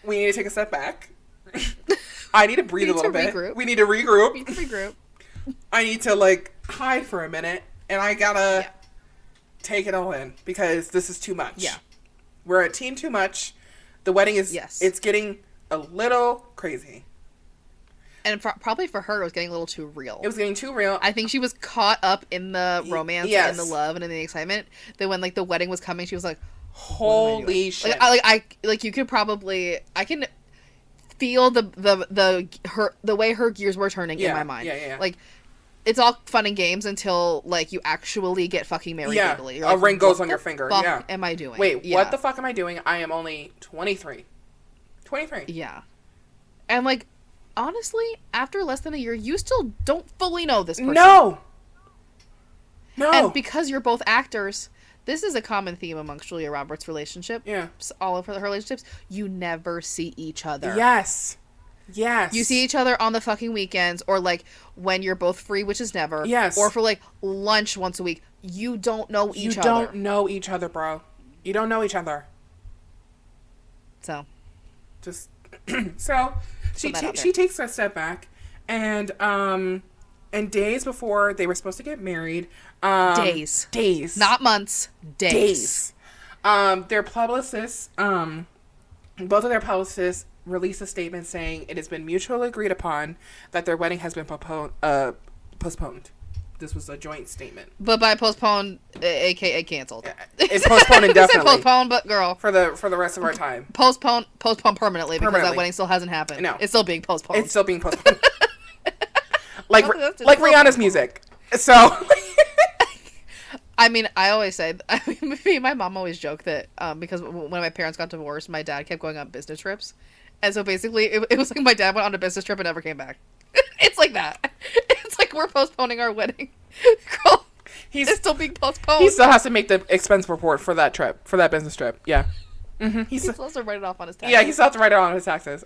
We need to take a step back. I need to breathe a little bit. We need to regroup. I need to, like, hide for a minute. And I gotta take it all in, because this is too much. Yeah. We're a team too much. The wedding is, it's getting a little crazy. And probably for her, it was getting a little too real. It was getting too real. I think she was caught up in the romance and the love and in the excitement that when, like, the wedding was coming, she was like, holy shit. Like, you could probably, I can feel the way her gears were turning in my mind. Yeah. Like, it's all fun and games until, like, you actually get fucking married legally. Like, a ring goes on your finger. What the fuck am I doing? Wait, what the fuck am I doing? I am only 23. 23. Yeah. And, like, honestly, after less than a year, you still don't fully know this person. No. And because you're both actors, this is a common theme amongst Julia Roberts' relationship. Yeah. All of her relationships. You never see each other. Yes. You see each other on the fucking weekends, or, like, when you're both free, which is never. Yes. Or for, like, lunch once a week. You don't know each other. You don't know each other, bro. You don't know each other. So. Just. So, she takes a step back, and days before they were supposed to get married. Days. Not months. Days. Their publicists, both of their publicists released a statement saying it has been mutually agreed upon that their wedding has been postponed. This was a joint statement. But by postponed, aka canceled. It's postponed indefinitely. Postponed, but girl. For the rest of our time. Postponed permanently, because that wedding still hasn't happened. No. It's still being postponed. like Rihanna's music. So... I mean, I always say, me and my mom always joke that because when my parents got divorced, my dad kept going on business trips. And so basically, it was like my dad went on a business trip and never came back. It's like that. It's like we're postponing our wedding. Girl, it's still being postponed. He still has to make the expense report for that trip, for that business trip. Yeah. Mm-hmm. He still has to write it off on his taxes. Yeah, he still has to write it on his taxes.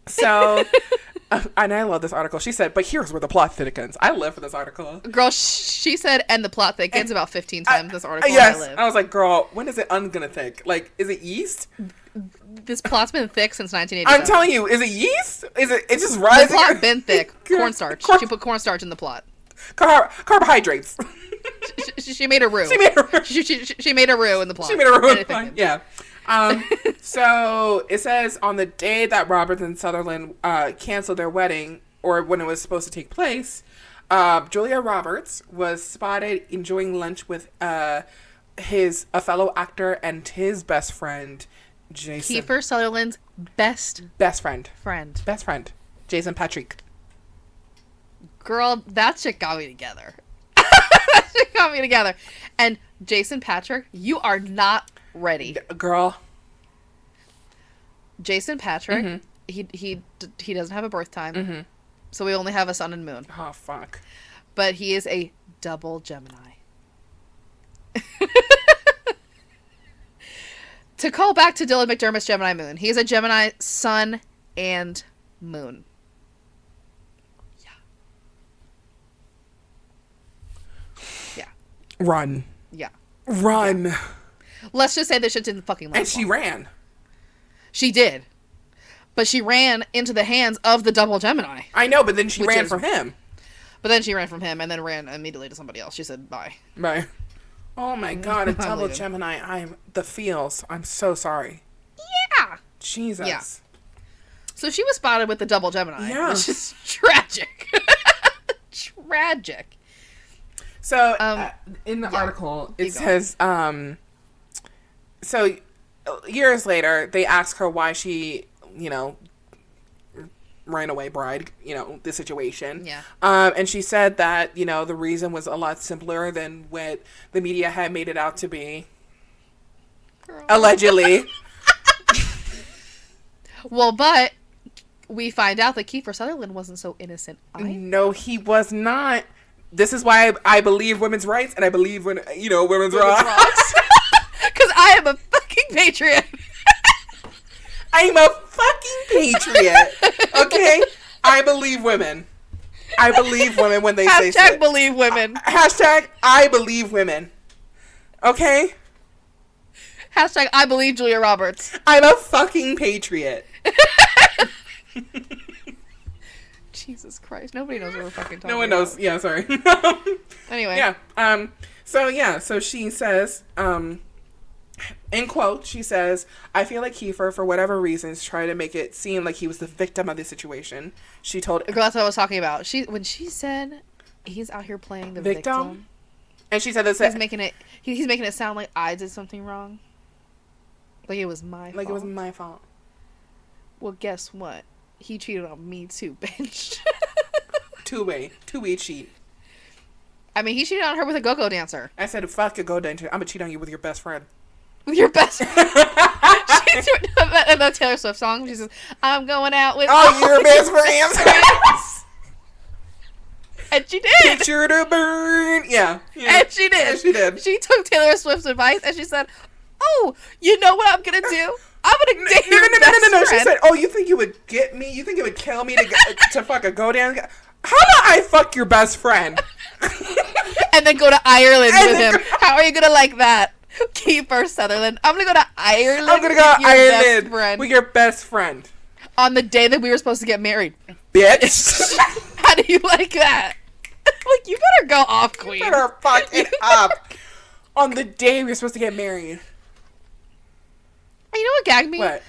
So... and I love this article. She said, but here's where the plot thickens. I live for this article. Girl, she said, and the plot thickens about 15 times this article. Yes. I was like, girl, when is it gonna thick? Like, is it yeast? This plot's been thick since 1987. I'm telling you, is it yeast? It's just rising? The plot been thick. Cornstarch. She put cornstarch in the plot. Carbohydrates. She made a roux. She made a roux in the plot. She made a roux in the plot. Yeah. So it says on the day that Roberts and Sutherland canceled their wedding, or when it was supposed to take place, Julia Roberts was spotted enjoying lunch with a fellow actor and his best friend, Jason. Kiefer Sutherland's best friend, Jason Patrick. Girl, that shit got me together. And Jason Patrick, you are not ready, girl. Jason Patrick, he doesn't have a birth time, so we only have a sun and moon. Oh fuck! But he is a double Gemini. To call back to Dylan McDermott's Gemini moon, he is a Gemini sun and moon. Yeah. Run. Yeah. Run. Yeah. Let's just say this shit didn't fucking last. And she ran. She did. But she ran into the hands of the double Gemini. I know, but then she ran from him. But then she ran from him and then ran immediately to somebody else. She said bye. Bye. Oh my god, a double Gemini. The feels. I'm so sorry. Yeah. Jesus. Yeah. So she was spotted with the double Gemini. Yeah. Which is tragic. Tragic. So, in the article, it says, so years later, they ask her why she, runaway bride, the situation. Yeah. And she said that, the reason was a lot simpler than what the media had made it out to be. Girl. Allegedly. Well, but we find out that Kiefer Sutherland wasn't so innocent either. No, he was not. This is why I believe women's rights, and I believe women's rights. Because I am a fucking patriot. I'm a fucking patriot. Okay? I believe women. I believe women when they say shit. Hashtag believe women. Hashtag I believe women. Okay? Hashtag I believe Julia Roberts. I'm a fucking patriot. Jesus Christ. Nobody knows what we're fucking talking about. No one knows. Yeah, sorry. Anyway. Yeah. So she says, in quote, she says, I feel like Kiefer, for whatever reasons, tried to make it seem like he was the victim of the situation. She told... Girl, that's what I was talking about. When she said he's out here playing the victim. And she said that... He's making it sound like I did something wrong. Like it was my fault. Like it was my fault. Well, guess what? He cheated on me too, bitch. Two-way cheat. I mean, he cheated on her with a go-go dancer. I said, fuck a go dancer. I'm gonna cheat on you with your best friend. With your best friend? That Taylor Swift song. She says, I'm going out with all your best friends. And she did. Picture to burn. Yeah. And she did. Yeah, she did. She took Taylor Swift's advice and she said, oh, you know what I'm gonna do? I'm gonna date your best friend. She said, oh, you think you would get me? You think it would kill me to fuck a go down? How about I fuck your best friend? And then go to Ireland with him. How are you gonna like that? Kiefer Sutherland. I'm gonna go to Ireland. I'm gonna go to Ireland with your best friend. On the day that we were supposed to get married. Bitch. How do you like that? Like, you better go off, queen. You better fuck it up. On the day we were supposed to get married. You know what gagged me? What?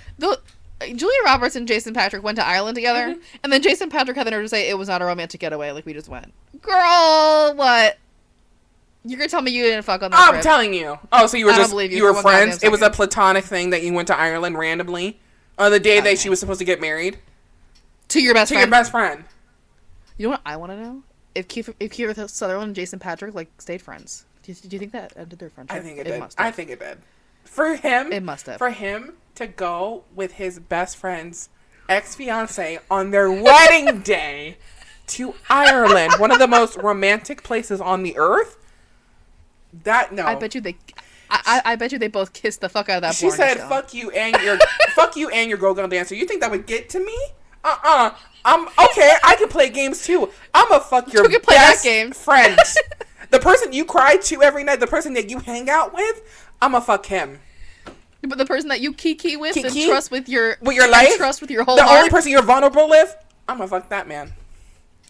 Julia Roberts and Jason Patrick went to Ireland together, and then Jason Patrick had the nerve to say it was not a romantic getaway, like we just went. Girl, what? You're gonna tell me you didn't fuck on that trip? I'm telling you. Oh, so you were you were friends? It was a platonic thing that you went to Ireland randomly on the day that she was supposed to get married? To your best friend? To your best friend. You know what I want to know? If Kiefer Sutherland and Jason Patrick, like, stayed friends. Do you think that ended their friendship? I think it did. I think it did. For him, it must have. For him to go with his best friend's ex-fiance on their wedding day to Ireland, one of the most romantic places on the earth. I bet you I bet you they both kissed the fuck out of that. She said, "Fuck you and your go-go dancer." You think that would get to me? I'm okay. I can play games too. I'ma fuck your best friend. The person you cry to every night, the person that you hang out with, I'ma fuck him. But the person that you kiki with and trust with your life, trust with your whole the heart, only person you're vulnerable with, I'm gonna fuck that man.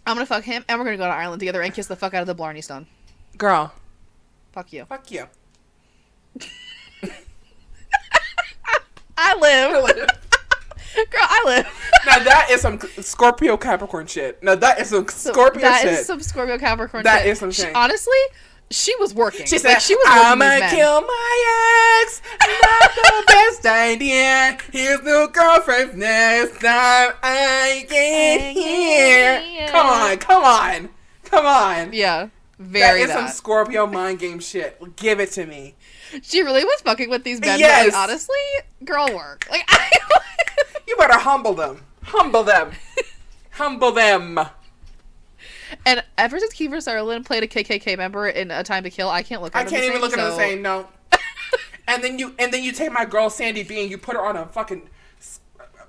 I'm gonna fuck him, and we're gonna go to Ireland together and kiss the fuck out of the Blarney Stone. Girl, fuck you. Fuck you. I live. Girl, I live. Now that is some Scorpio Capricorn shit. Now that is some Scorpio shit. That is some Scorpio Capricorn shit. That is some shit. Honestly, she was working. She said, I'ma kill my ex. Not the best idea. Here's new girlfriend next time I get here. Come on. Yeah. That is some Scorpio mind game shit. Give it to me. She really was fucking with these men. Yes. But, like, honestly, girl work. Like, you better humble them. Humble them. And ever since Kiefer Sutherland played a KKK member in A Time to Kill, I can't look at him the same. I can't even look at him the same, no. and then you take my girl Sandy B and you put her on a fucking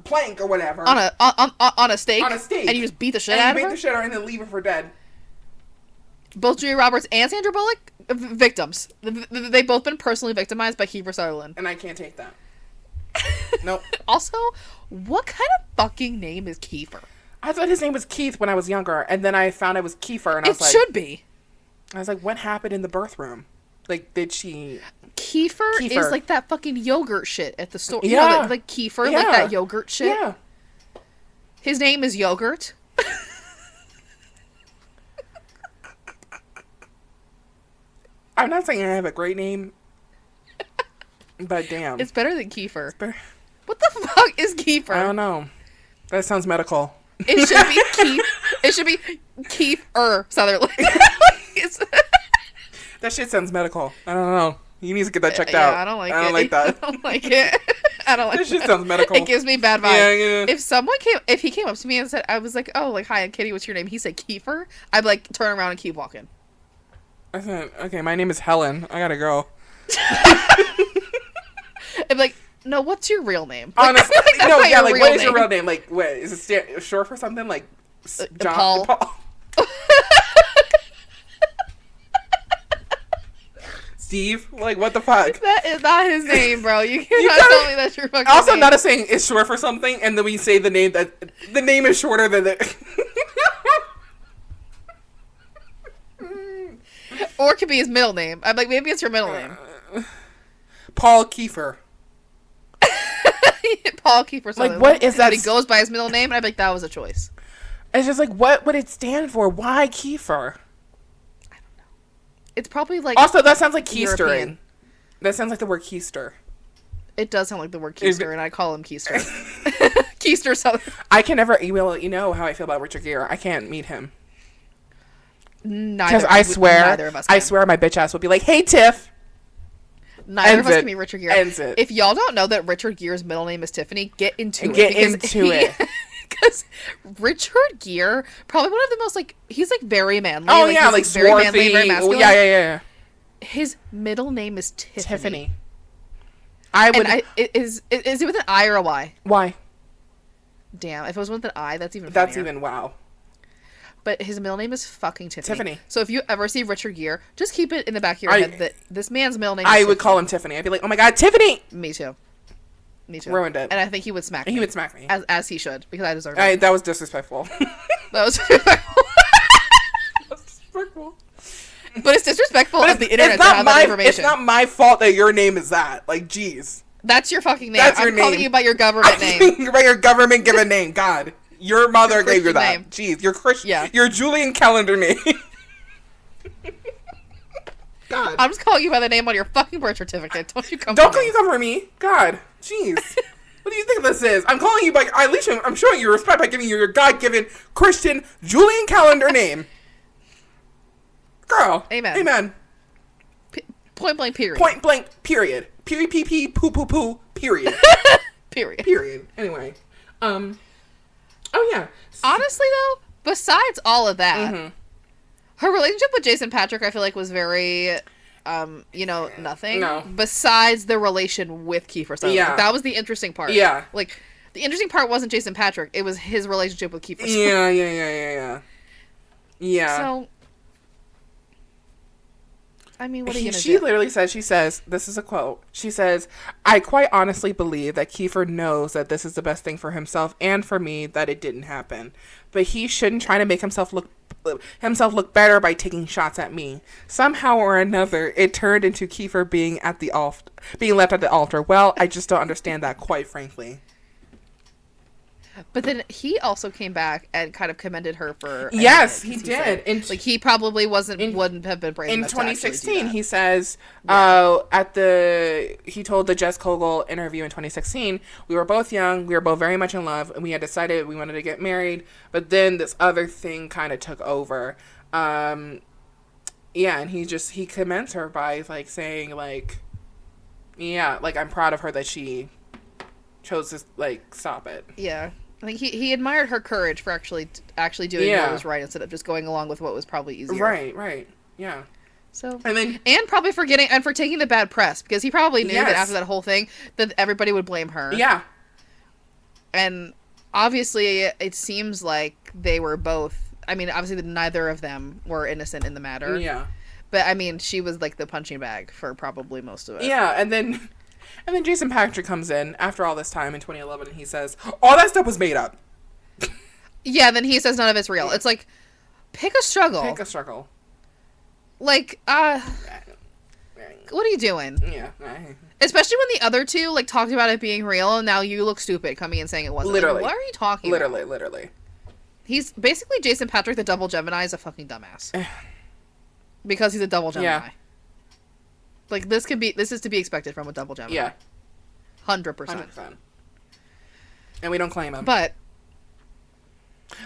plank or whatever. On a stake? On a stake. And you just beat the shit out of her? And you beat the shit out of her and then leave her for dead. Both Julia Roberts and Sandra Bullock, victims. They've both been personally victimized by Kiefer Sutherland. And I can't take that. Nope. Also, what kind of fucking name is Kiefer? I thought his name was Keith when I was younger, and then I found it was Kiefer, and I was like... It should be. I was like, what happened in the birth room? Like, did she... Kiefer is like that fucking yogurt shit at the store. Yeah. You know, like Kiefer, like that yogurt shit. Yeah. His name is Yogurt. I'm not saying I have a great name, but damn. It's better than Kiefer. What the fuck is Kiefer? I don't know. That sounds medical. It should be Keith. It should be Keith Sutherland. That shit sounds medical. I don't know. You need to get that checked Yeah, out. I don't like it. I don't like that. I don't like it. I don't like That shit that. sounds medical. It gives me bad vibes. Yeah. If he came up to me and said, I was like, oh, like, hi, Kitty, what's your name? He said Kiefer. I'd be like, turn around and keep walking. I said, okay, my name is Helen. I gotta go. I'd be like, no, what's your real name? Like, Honestly, that's no, not yeah, your like, real what is your name. real name? Like, what, is it short for something? Like, Paul. Steve? Like, what the fuck? That is not his name, bro. You cannot tell me that's your fucking Also, name. not a saying it's short for something, and then we say the name that the name is shorter than the. Or it could be his middle name. I'm like, maybe it's your middle name. Paul Kiefer. Paul Kiefer. Like, what is that? But he goes by his middle name, and I'm like, that was a choice. It's just like, what would it stand for? Why Kiefer? It's probably like. Also, that sounds like keistering. European. That sounds like the word keister. It does sound like the word keister, and I call him keister. Keister Sutherland. I can never email you know how I feel about Richard Gere. I can't meet him. Because Neither of us can. I swear my bitch ass will be like, hey, Tiff. Neither of us can be Richard Gere. Ends it. If y'all don't know that Richard Gere's middle name is Tiffany, get into it. Because Richard Gere, probably one of the most, like, he's, like, very manly. Oh, yeah, like, very swarthy. manly, very masculine. Yeah. His middle name is Tiffany. I would. Is it with an I or a Y? Why? Damn, if it was with an I, that's even That's funnier. even wow. But his middle name is fucking Tiffany. Tiffany. So if you ever see Richard Gere, just keep it in the back of your head that this man's middle name is I Tiffany. would call him Tiffany. I'd be like, oh my god, Tiffany! Me too. Ruined it. And I think he would smack me. He would smack me. As he should, because I deserve it. That was disrespectful. That was disrespectful. Disrespectful. But it's disrespectful But of the internet to have that information. It's not my fault that your name is that. Like, jeez. That's your fucking name. That's your I'm calling name. you by your government name. By your government given name. God. Your mother Your gave you that. Christian name. Jeez. Your Christian. Yeah. Your Julian calendar name. God. I'm just calling you by the name on your fucking birth certificate. Don't you come Don't for me. you come for me. God. Jeez. What do you think this is? I'm calling you by, at least I'm showing you respect by giving you your God-given Christian Julian calendar name. Girl. Amen. Amen. Point blank period. Point blank, period. Pee, poo, poo, poo, period. Period. Period. Anyway. Oh yeah. Honestly, though, besides all of that, Mm-hmm. her relationship with Jason Patrick, I feel like, was very, nothing. No. Besides the relation with Kiefer Sutherland. Yeah. Like, that was the interesting part. Yeah. Like, the interesting part wasn't Jason Patrick. It was his relationship with Kiefer Sutherland. Yeah. So, I mean, what are you going to She do? literally says, this is a quote. She says, I quite honestly believe that Kiefer knows that this is the best thing for himself and for me, that it didn't happen. But he shouldn't try to make himself look better by taking shots at me. Somehow or another, it turned into Kiefer being left at the altar. Well, I just don't understand that, quite frankly. But then he also came back and kind of commended her for... Yes, he did. Like, he probably wouldn't have been brave In enough to actually do 2016, that. he says, he told the Jess Kogel interview in 2016, we were both young, we were both very much in love, and we had decided we wanted to get married, but then this other thing kind of took over. And he commends her by, like, saying, like, yeah, like, I'm proud of her that she chose to, like, stop it. Yeah. I think he admired her courage for actually doing what was right instead of just going along with what was probably easier. Right. Yeah. So and probably for taking the bad press, because he probably knew that after that whole thing that everybody would blame her. Yeah. And obviously it seems like they were both, I mean, obviously neither of them were innocent in the matter. Yeah. But I mean, she was like the punching bag for probably most of it. Yeah, and then Jason Patrick comes in after all this time in 2011, and he says, all that stuff was made up. Yeah, then he says none of it's real. It's like, pick a struggle. Like, what are you doing? Yeah. Especially when the other two, like, talked about it being real, and now you look stupid coming and saying it wasn't. Literally. Like, what are you talking about? Literally. He's basically Jason Patrick, the double Gemini, is a fucking dumbass. Because he's a double Gemini. Yeah. Like, this is to be expected from a double Gemini. Yeah. 100%. And we don't claim him. But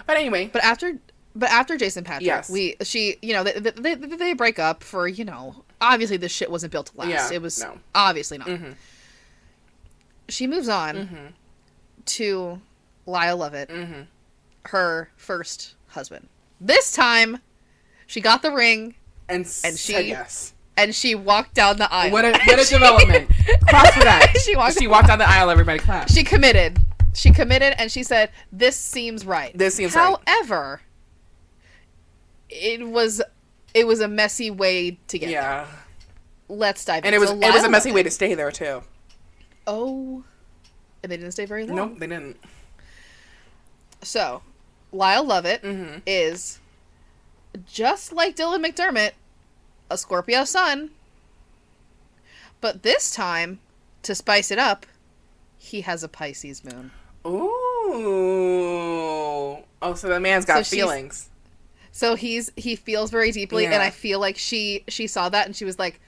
But anyway. But after Jason Patrick, Yes. they break up for, obviously this shit wasn't built to last. Yeah, It was no. obviously not. Mm-hmm. She moves on to Lyle Lovett, her first husband. This time, she got the ring And she said yes. and she walked down the aisle. What a development. Clap for that. She walked down the aisle, everybody clap. She committed. She committed, and she said, "This seems right." Right. However, it was a messy way to get there. Let's dive in. And it was a messy way to stay there, too. Oh. And they didn't stay very long. No, they didn't. So, Lyle Lovett is, just like Dylan McDermott, a Scorpio sun. But this time, to spice it up, he has a Pisces moon. Ooh. Oh, so the man's got feelings. So he feels very deeply, and I feel like she saw that, and she was like,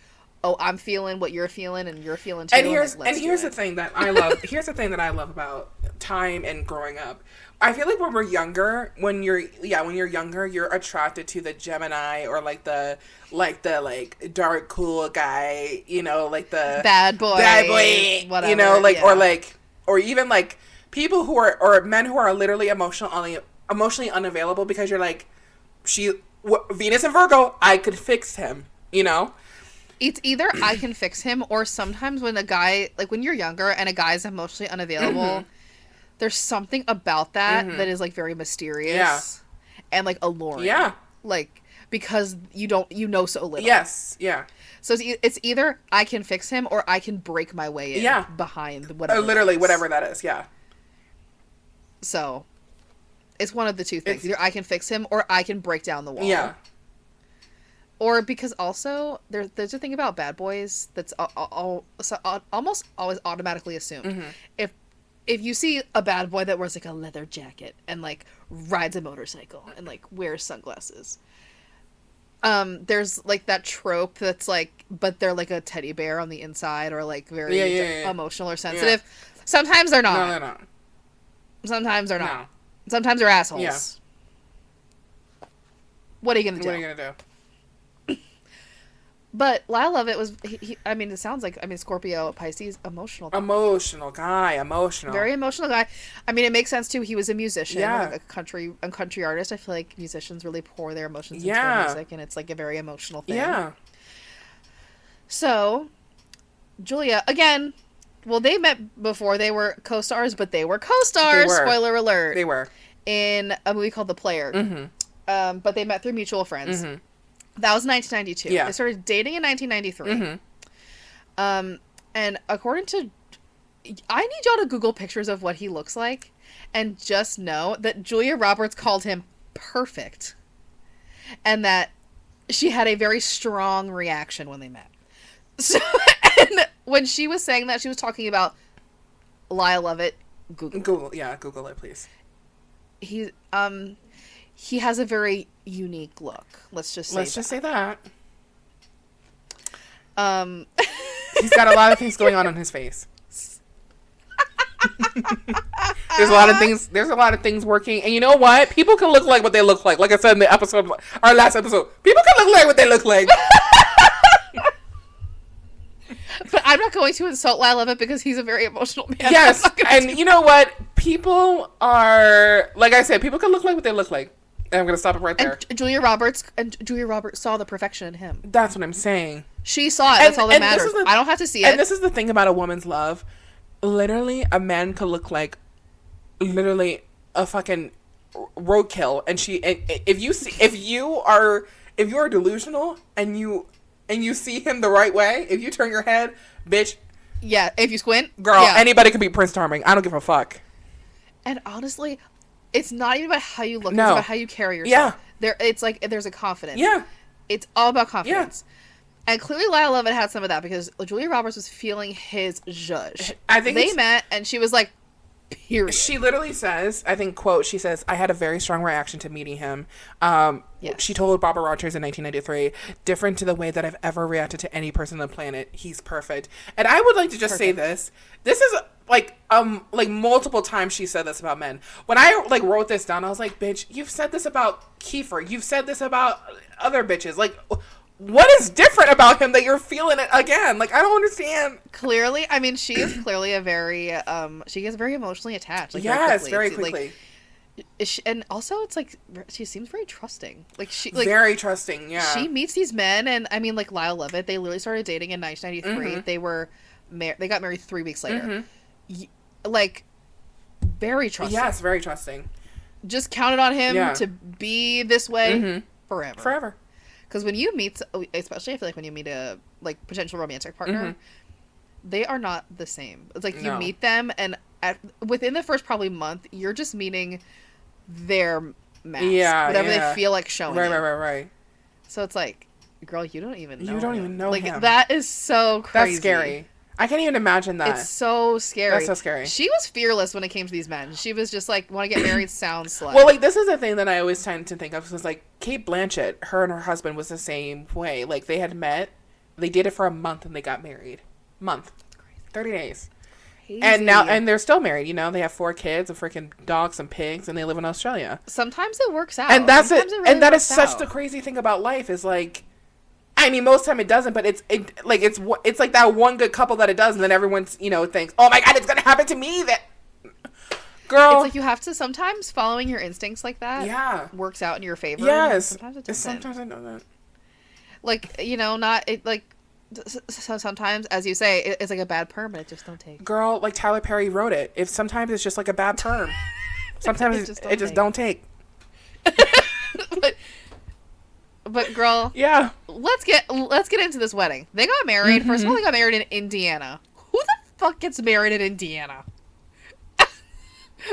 "Oh, I'm feeling what you're feeling, and you're feeling too." And here's the thing that I love. Here's the thing that I love about time and growing up. I feel like when we're younger, when you're younger, you're attracted to the Gemini or like the dark cool guy, like the bad boy, whatever, or even like people who are or men who are literally emotionally unavailable because you're like, Venus and Virgo, I could fix him, It's either I can fix him, or sometimes when a guy, like when you're younger and a guy's emotionally unavailable, there's something about that that is like very mysterious and like alluring. Yeah. Like, because you know so little. Yes. Yeah. So it's either I can fix him or I can break my way in behind whatever. Literally, whatever that is. Yeah. So it's one of the two things. Either I can fix him or I can break down the wall. Yeah. Or because also there's a thing about bad boys that's almost always automatically assumed. If you see a bad boy that wears like a leather jacket and like rides a motorcycle and like wears sunglasses, there's like that trope that's like, but they're like a teddy bear on the inside or like very emotional or sensitive. Yeah. Sometimes they're not. No, they're not. Sometimes they're not. No. Sometimes they're assholes. Yeah. What are you gonna do? What are you gonna do? But Lyle Lovett was, it sounds like, Scorpio, Pisces, emotional. Emotional guy. Very emotional guy. I mean, it makes sense, too. He was a musician. Yeah. Like a country artist. I feel like musicians really pour their emotions into their music, and it's like a very emotional thing. Yeah. So, Julia, again, well, they met before they were co-stars, but they were co-stars. Spoiler alert. They were. In a movie called The Player. But they met through mutual friends. That was 1992. Yeah. They started dating in 1993. And according to... I need y'all to Google pictures of what he looks like. And just know that Julia Roberts called him perfect. And that she had a very strong reaction when they met. So, and when she was saying that, she was talking about Lyle Lovett. Google it, please. He has a very unique look. Let's just say that. He's got a lot of things going on his face. There's a lot of things working, and you know what? People can look like what they look like. Like I said in our last episode, people can look like what they look like. But I'm not going to insult Lyle Lovett because he's a very emotional man. Yes, and you know what? People are, like I said, people can look like what they look like. And I'm going to stop it right there. And Julia Roberts saw the perfection in him. That's what I'm saying. She saw it. That's all that matters. I don't have to see it. And this is the thing about a woman's love. Literally, a man could look like literally a fucking roadkill, and if you are delusional and you see him the right way, if you turn your head, bitch. Yeah, if you squint, girl, anybody can be Prince Charming. I don't give a fuck. And honestly, it's not even about how you look. No. It's about how you carry yourself. Yeah. It's like there's a confidence. Yeah. It's all about confidence. Yeah. And clearly Lyle Lovett had some of that because Julia Roberts was feeling his zhuzh. I think they met and she was like, Period. She literally says, I think, quote, she says, I had a very strong reaction to meeting him. Yes. She told Barbara Rogers in 1993, different to the way that I've ever reacted to any person on the planet. He's perfect. And I would like to just say this. This is like multiple times she said this about men. When I like wrote this down, I was like, bitch, you've said this about Kiefer. You've said this about other bitches. Like, what is different about him that you're feeling it again? Like, I don't understand. Clearly, I mean, she is clearly a very, she gets very emotionally attached. Like, yes, very quickly. And also, it's like, she seems very trusting. Like, very trusting, yeah. She meets these men, and I mean, like, Lyle Lovett, they literally started dating in 1993. Mm-hmm. They got married 3 weeks later. Mm-hmm. Like, very trusting. Yes, very trusting. Just counted on him to be this way forever. Forever. Because when you meet, especially I feel like when you meet a like potential romantic partner, they are not the same. It's like you meet them, and within the first probably month, you're just meeting their mask, whatever they feel like showing. Right. So it's like, girl, you don't even know. You don't even know like him. That is so crazy. That's scary. I can't even imagine that. It's so scary. That's so scary. She was fearless when it came to these men. She was just like, want to get married, sounds slut. Well, like, this is a thing that I always tend to think of. Because, like, Kate Blanchett, her and her husband was the same way. Like, they had met, they dated for a month, and they got married. 30 days. Crazy. And they're still married, you know? They have 4 kids, a freaking dog, some pigs, and they live in Australia. Sometimes it works out. And that's Sometimes it. Really and that is such out. the crazy thing about life is, like, I mean, most time it doesn't, but it's like that one good couple that it does, and then everyone's, you know, thinks, oh my God, it's gonna happen to me. That girl, it's like you have to sometimes following your instincts like that. Works out in your favor. Yes, sometimes it doesn't. Sometimes I know that. Like, you know, not it like. So sometimes, as you say, it's like a bad perm, but it just don't take. Girl, like Tyler Perry wrote it. If sometimes it's just like a bad perm, sometimes it just don't take. But girl, yeah. Let's get into this wedding. They got married. First of all, they got married in Indiana. Who the fuck gets married in Indiana?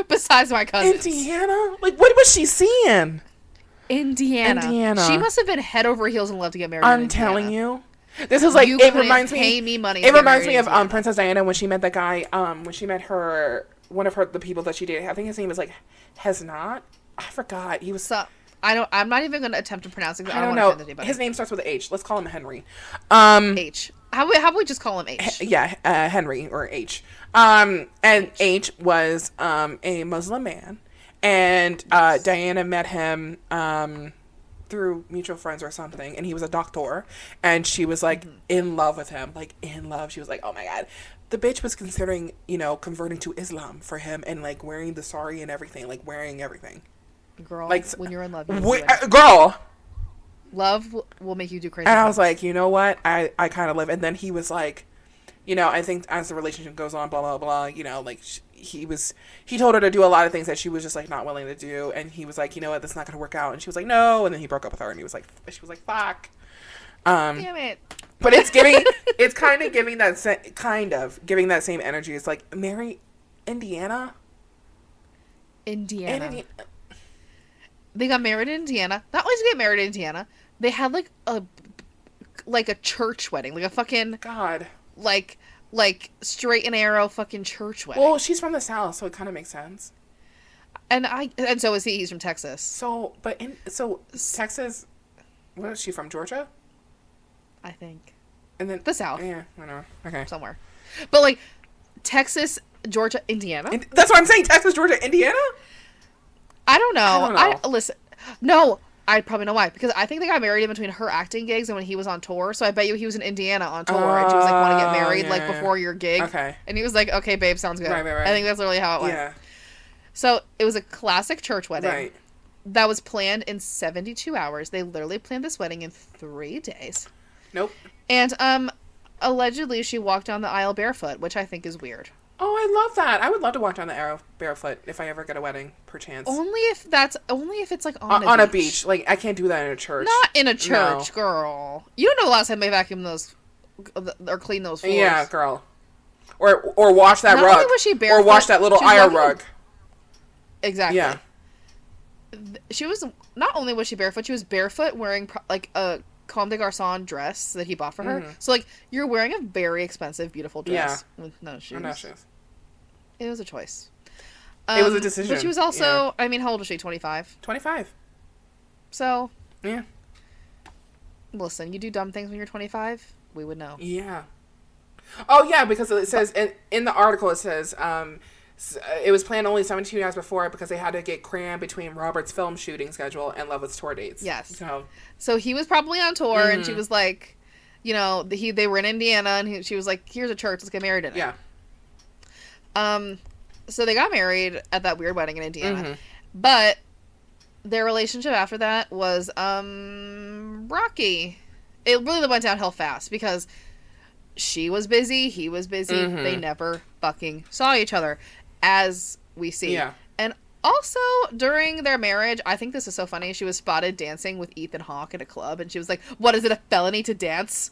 Besides my cousins. Indiana? Like, what was she seeing? Indiana. She must have been head over heels in love to get married. I'm telling you. This is like, it reminds me. Pay me money. It reminds me of Princess Diana when she met that guy. When she met the people that she dated. I think his name was like Hesnot. I forgot. He was. I'm not even going to attempt to pronounce it. I don't know. His name starts with an H. Let's call him Henry. H. How about we just call him H? Henry or H. And H was a Muslim man, and Diana met him through mutual friends or something, and he was a doctor, and she was like in love with him, like in love. She was like, oh my God. The bitch was considering, you know, converting to Islam for him, and like wearing the sari and everything, like wearing everything. Girl, like, when you're in love, girl, love will make you do crazy and things. I was like, you know what, I kind of live. And then he was like, you know, I think as the relationship goes on, blah blah blah, you know, like he told her to do a lot of things that she was just like not willing to do, and he was like, you know what, that's not gonna work out, and she was like, no, and then he broke up with her, and she was like, fuck. Damn it. But it's giving, it's kind of giving that same energy. It's like, marry Indiana. They got married in Indiana. Not only did they get married in Indiana, they had like a church wedding, like a fucking God, like straight and arrow fucking church wedding. Well, she's from the South, so it kind of makes sense. And so is he. He's from Texas. So Texas. Where is she from? Georgia, I think. And then the South. Yeah, I know. Okay, somewhere, but like Texas, Georgia, Indiana. That's what I'm saying. Texas, Georgia, Indiana. I don't know. Listen. No, I probably know why. Because I think they got married in between her acting gigs and when he was on tour. So I bet you he was in Indiana on tour. And she was like, want to get married before your gig. Okay. And he was like, okay, babe, sounds good. Right. I think that's literally how it went. Yeah. So it was a classic church wedding. Right. That was planned in 72 hours. They literally planned this wedding in 3 days. Nope. And allegedly she walked down the aisle barefoot, which I think is weird. Oh, I love that. I would love to walk down the aisle barefoot if I ever get a wedding, perchance. Only if it's like on a beach. Like, I can't do that in a church. Not in a church, girl. You don't know the last time they vacuumed those or cleaned those floors. Yeah, girl. Or wash that Not rug. Only was she barefoot, or wash that little aisle rug. Exactly. Yeah. She was not only was she barefoot, she was barefoot wearing like a Comme des Garçons dress that he bought for her. So, like, you're wearing a very expensive, beautiful dress with no shoes. No shoes. It was a choice. It was a decision. But she was also, I mean, how old was she? 25? 25. So. Yeah. Listen, you do dumb things when you're 25, we would know. Yeah. Oh, yeah, because it says, in the article, it says, it was planned only 17 hours before because they had to get crammed between Robert's film shooting schedule and Lovett's tour dates. Yes. So he was probably on tour, and she was like, you know, they were in Indiana, and she was like, here's a church, let's get married in it. Yeah. So they got married at that weird wedding in Indiana. But their relationship after that was, rocky. It really went downhill fast because she was busy, he was busy, they never fucking saw each other, as we see. Yeah. And also, during their marriage, I think this is so funny, she was spotted dancing with Ethan Hawke at a club, and she was like, what, is it a felony to dance?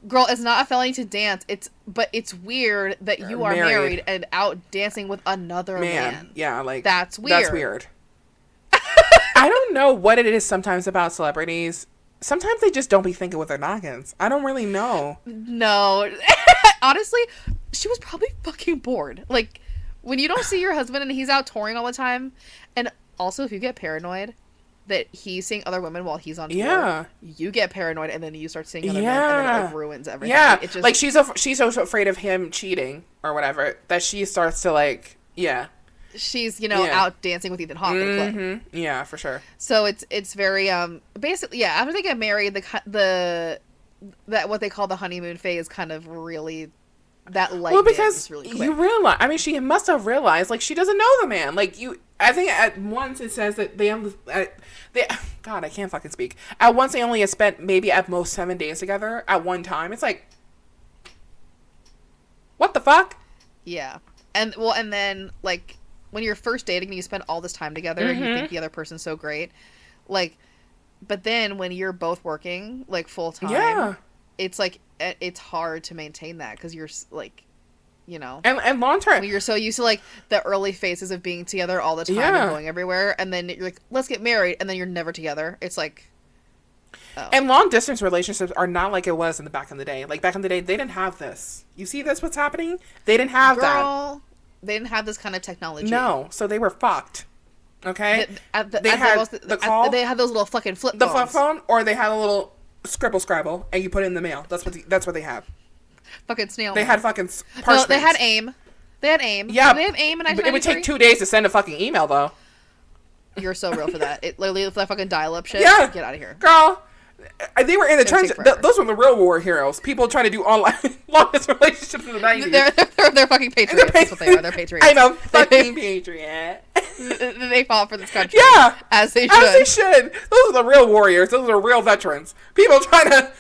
Girl, it's not a felony to dance, but it's weird that you are married and out dancing with another man. Yeah, like... That's weird. That's weird. I don't know what it is sometimes about celebrities. Sometimes they just don't be thinking with their noggins. I don't really know. No. Honestly, she was probably fucking bored. Like, when you don't see your husband and he's out touring all the time, and also if you get paranoid that he's seeing other women while he's on tour, you get paranoid and then you start seeing other men and then it like ruins everything. Yeah, it just, like she's so afraid of him cheating or whatever that she starts to like, she's, you know, out dancing with Ethan Hawke in the club. Yeah, for sure. So it's very basically after they get married, that what they call the honeymoon phase kind of really because really quick. You realize, I mean, she must have realized like she doesn't know the man. Like I think at once it says that God, I can't fucking speak. At once they only had spent maybe at most 7 days together at one time. It's like, what the fuck? Yeah, and then like, when you're first dating and you spend all this time together and you think the other person's so great, like, but then when you're both working like full time, it's like it's hard to maintain that because you're like, you know, and long term you're so used to like the early phases of being together all the time and going everywhere, and then you're like, let's get married, and then you're never together. It's like, and long distance relationships are not like it was in the back in the day. Like back in the day, they didn't have this. You see this? What's happening? They didn't have that. They didn't have this kind of technology. No, so they were fucked. Okay, they had the call. They had those little fucking flip phones. The flip phone, or they had a little scrabble, and you put it in the mail. That's what they had. Fucking snail. They had fucking parchments. No, they had AIM. Yeah, they have AIM, and it would take 2 days to send a fucking email, though. You're so real for that. It literally that fucking dial-up shit. Yeah, get out of here, girl. They were in the trenches. Those were the real war heroes. People trying to do online long-distance relationships in the 90s. They're fucking patriots. That's what they are. They're patriots. I'm a fucking patriot. They fought for this country. Yeah, as they should. As they should. Those are the real warriors. Those are the real veterans. People trying to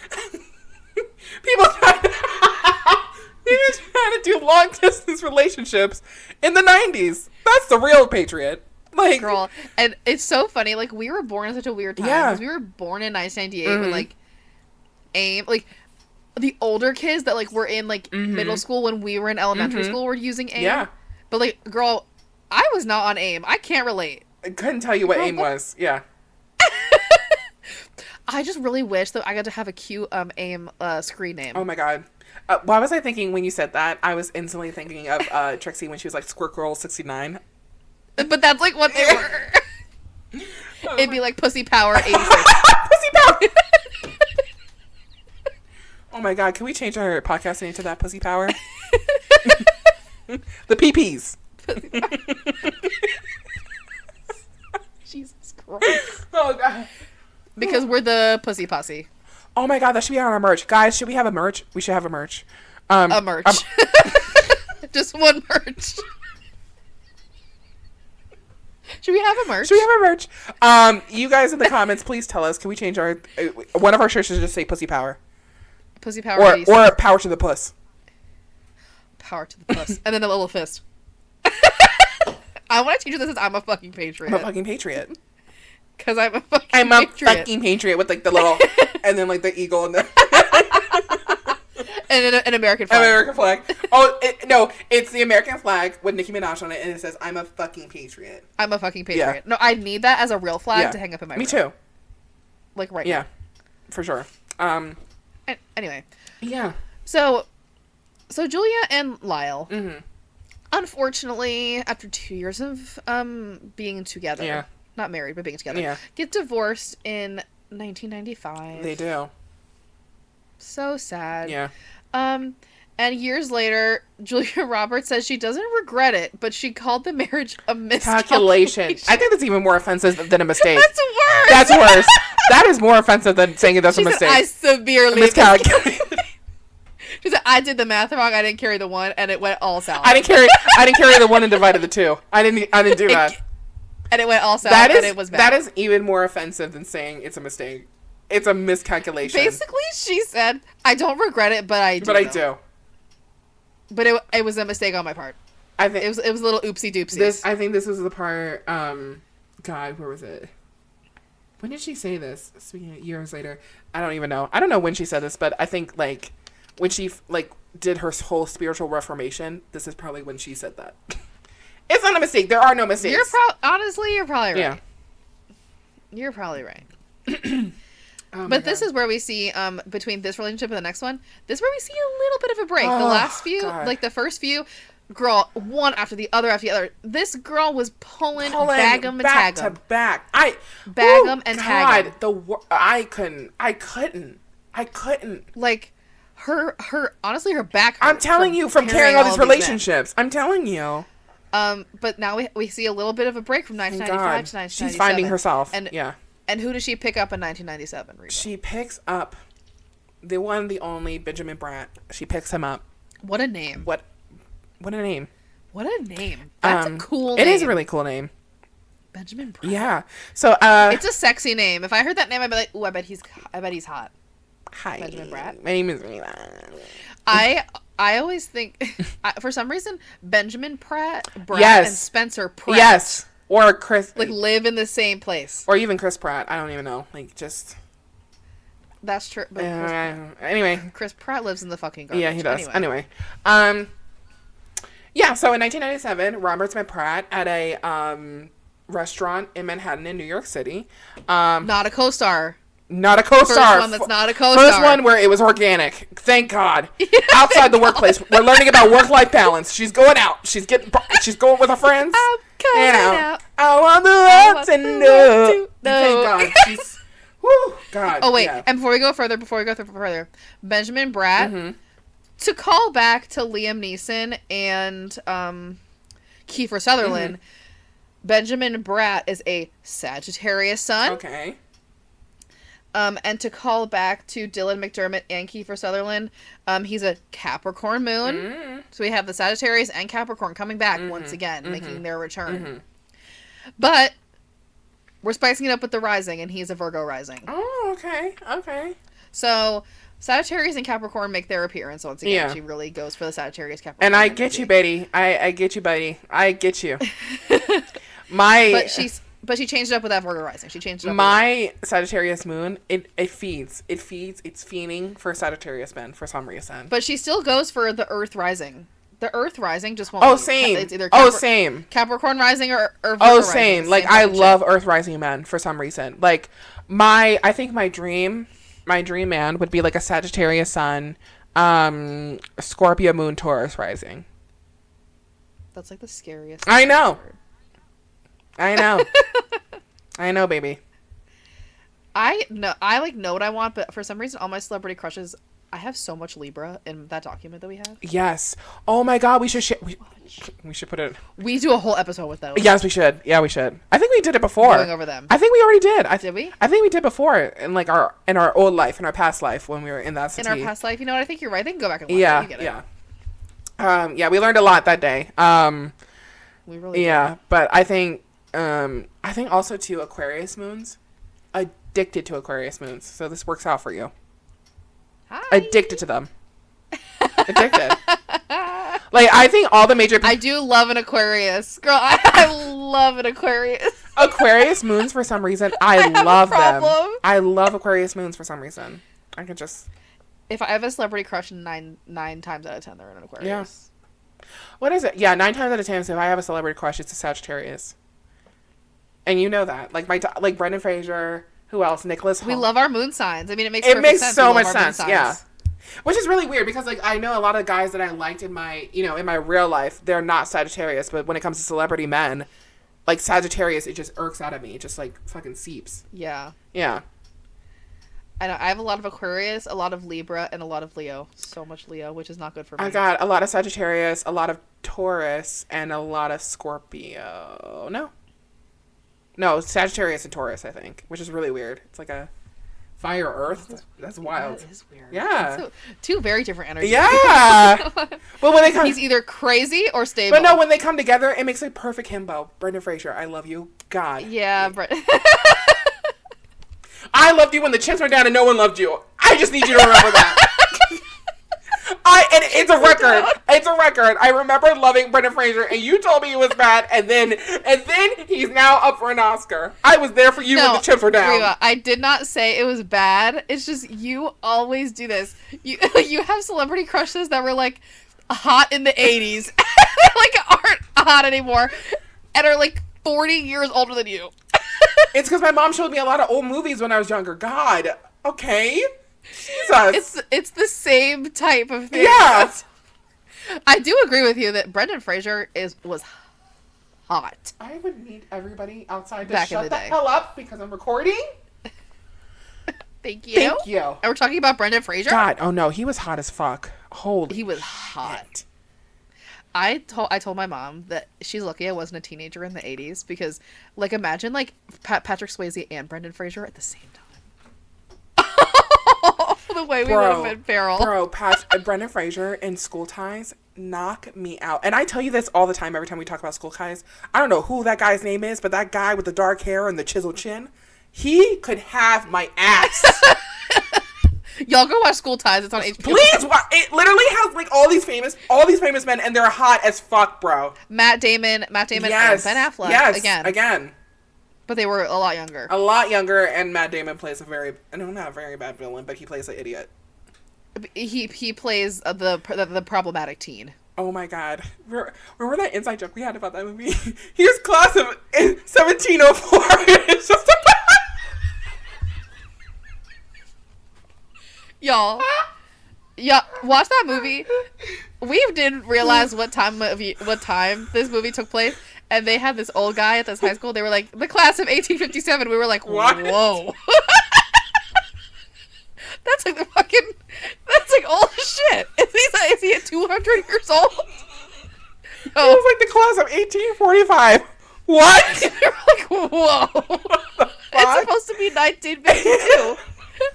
do long-distance relationships in the 90s. That's the real patriot. Like, girl, and it's so funny. Like, we were born in such a weird time. Because we were born in 1998 when, like, AIM, like, the older kids that, like, were in, like, middle school when we were in elementary school were using AIM. Yeah. But, like, girl, I was not on AIM. I can't relate. I couldn't tell you what AIM was. Yeah. I just really wish that I got to have a cute AIM screen name. Oh, my God. Why was I thinking when you said that? I was instantly thinking of Trixie when she was, like, Squirt Girl 69. But that's like what they were. It'd be like Pussy Power 86. Pussy Power. Oh my God! Can we change our podcast name to that? Pussy Power. The PPs. Jesus Christ. Oh God. Because we're the Pussy Posse. Oh my God! That should be on our merch, guys. Should we have a merch? We should have a merch. A merch. Just one merch. Should we have a merch? You guys in the comments, please tell us. Can we change our one of our shirts should just say Pussy Power? Pussy Power. Or Power to the Puss. Power to the Puss. And then a little fist. I want to teach you this as I'm a fucking patriot. I'm a fucking patriot. Because I'm a fucking patriot. I'm a fucking patriot with like the little and then like the eagle and the and an American flag. American flag. Oh, no, it's the American flag with Nicki Minaj on it, and it says, I'm a fucking patriot. I'm a fucking patriot. Yeah. No, I need that as a real flag to hang up in my room. Me too. Like right now. Yeah, for sure. Anyway. Yeah. So Julia and Lyle. unfortunately, after 2 years of being together, not married, but being together, get divorced in 1995. They do. So sad. Yeah. And years later, Julia Roberts says she doesn't regret it, but she called the marriage a miscalculation. I think that's even more offensive than a mistake. That's worse. That's worse. That is more offensive than saying that's a mistake. I severely miscalculated. She said, I did the math wrong. I didn't carry the 1, and it went all south. I didn't carry the 1 and divided the 2. I didn't do that. And it went all south, and it was bad. That is even more offensive than saying it's a mistake. It's a miscalculation. Basically, she said, I don't regret it, but I do. But I do. But it was a mistake on my part. I think it was a little oopsie doopsie. I think this was the part. God, where was it? When did she say this? Speaking of years later, I don't even know. I don't know when she said this, but I think like when she like did her whole spiritual reformation. This is probably when she said that. It's not a mistake. There are no mistakes. Honestly, you're probably right. Yeah. You're probably right. But this is where we see, between this relationship and the next one, this is where we see a little bit of a break. The last few, like the first few, girl, one after the other after the other. This girl was pulling bag 'em and back tag 'em. to back. Bag 'em and tag 'em. I couldn't. Like, honestly, her back hurt. I'm telling you, from carrying all these relationships. I'm telling you. But now we see a little bit of a break from 1995 to 1997. She's finding herself. And who does she pick up in 1997, Reva? She picks up the one, the only Benjamin Bratt. She picks him up. What a name. What a name. What a name. That's a cool name. It is a really cool name. Benjamin Bratt. Yeah. So, it's a sexy name. If I heard that name, I'd be like, ooh, I bet he's hot. Hi. Benjamin Bratt. My name is Reva. I always think, for some reason, Benjamin Bratt yes. and Spencer Pratt. Yes. Or Chris. Like, live in the same place. Or even Chris Pratt. I don't even know. Like, just. That's true. But anyway. Chris Pratt lives in the fucking garbage. Yeah, he does. Anyway. Yeah, so in 1997, Robert's met Pratt at a restaurant in Manhattan in New York City. Not a co-star. Not a co-star. First one that's not a co-star. First one where it was organic. Thank God. Outside the workplace. We're learning about work-life balance. She's going out. She's going with her friends. I'm coming out. I want the world to know. Thank God. She's... Whew, God. Oh, wait. Yeah. And before we go further, Benjamin Bratt, to call back to Liam Neeson and Kiefer Sutherland, Benjamin Bratt is a Sagittarius sun. Okay. And to call back to Dylan McDermott and Kiefer Sutherland, he's a Capricorn moon. So we have the Sagittarius and Capricorn coming back once again, making their return. But we're spicing it up with the rising, and he's a Virgo rising. Oh, okay. Okay. So Sagittarius and Capricorn make their appearance once again. Yeah. She really goes for the Sagittarius Capricorn. And I get you, Betty. I get you, buddy. I get you. But she changed it up with that Virgo rising. She changed it up. My Sagittarius moon, it feeds. It's feeding for Sagittarius men for some reason. But she still goes for the Earth rising. The Earth rising just won't. Oh, same. It's either same. Capricorn rising or Virgo rising. Same. Like, I love Earth rising men for some reason. Like, I think my dream man would be like a Sagittarius sun, Scorpio moon, Taurus rising. That's like the scariest. I know. I know, baby. I know what I want, but for some reason, all my celebrity crushes, I have so much Libra in that document that we have. Yes. Oh my God, we should we should put it. We do a whole episode with those. Yes, we should. Yeah, we should. I think we did it before. Going over them. I think we already did. Did we? I think we did before in our old life, in our past life when we were in that city. In our past life, you know what? I think you're right. They can go back and watch it. You get it. Yeah, we learned a lot that day. We really did. But I think also too Aquarius moons, addicted to Aquarius moons. So this works out for you. Hi. Addicted to them. Addicted. Like, I think all the major... I do love an Aquarius. Girl, I love an Aquarius. Aquarius moons, for some reason, I love them. I love Aquarius moons for some reason. I could just... If I have a celebrity crush, nine times out of 10, they're an Aquarius. Yeah. What is it? Yeah, 9 times out of 10, so if I have a celebrity crush, it's a Sagittarius. And you know that. Like, Brendan Fraser... Who else? Nicholas Hoult. We love our moon signs. I mean, it makes so sense. much sense. Yeah. Which is really weird because, like, I know a lot of guys that I liked in my, in my real life, they're not Sagittarius, but when it comes to celebrity men, like, Sagittarius, it just irks out of me. It just, like, fucking seeps. Yeah. Yeah. I know. I have a lot of Aquarius, a lot of Libra, and a lot of Leo. So much Leo, which is not good for me. I got a lot of Sagittarius, a lot of Taurus, and a lot of Scorpio. No, Sagittarius and Taurus, I think, which is really weird. It's like a fire earth. That's wild. That is weird. Yeah. So, two very different energies. Yeah. Well, when they come, he's either crazy or stable. but no, when they come together, it makes a perfect himbo. Brendan Fraser, I love you. God. Yeah, I loved you when the chips went down and no one loved you. I just need you to remember that. And it's a record. It's a record. I remember loving Brendan Fraser, and you told me it was bad, and then he's now up for an Oscar. I was there for you when the chips were down. Reva, I did not say it was bad. It's just you always do this. You have celebrity crushes that were like hot in the 80s, like aren't hot anymore, and are like 40 years older than you. It's because my mom showed me a lot of old movies when I was younger. God. Okay. Jesus. It's the same type of thing. Yeah. I do agree with you that Brendan Fraser was hot. I would need everybody outside to Back shut in the the day. hell up because I'm recording. Thank you. Thank you. And we're talking about Brendan Fraser? God. Oh, no. He was hot as fuck. Holy He was hot. I told my mom that she's lucky I wasn't a teenager in the 80s because, like, imagine, like, Patrick Swayze and Brendan Fraser at the same time. The way we would have been feral. Bro, Brendan Fraser in School Ties knock me out. And I tell you this all the time every time we talk about School Ties. I don't know who that guy's name is, but that guy with the dark hair and the chiseled chin, he could have my ass. Y'all go watch School Ties. It's on HBO. Please, it literally has like all these famous men, and they're hot as fuck, bro. Matt Damon, Yes. and Ben Affleck. Yes, again. But they were a lot younger. A lot younger, and Matt Damon plays not a very bad villain, but he plays an idiot. He plays the problematic teen. Oh my god. Remember that inside joke we had about that movie? Here's class of 1704. It's just Y'all, yeah, watch that movie. We didn't realize what time this movie took place, and they had this old guy at this high school. They were like, the class of 1857. We were like, what? Whoa. That's like old as shit. Is he at 200 years old? It was like the class of 1845. What? We're like, whoa. It's supposed to be 1952.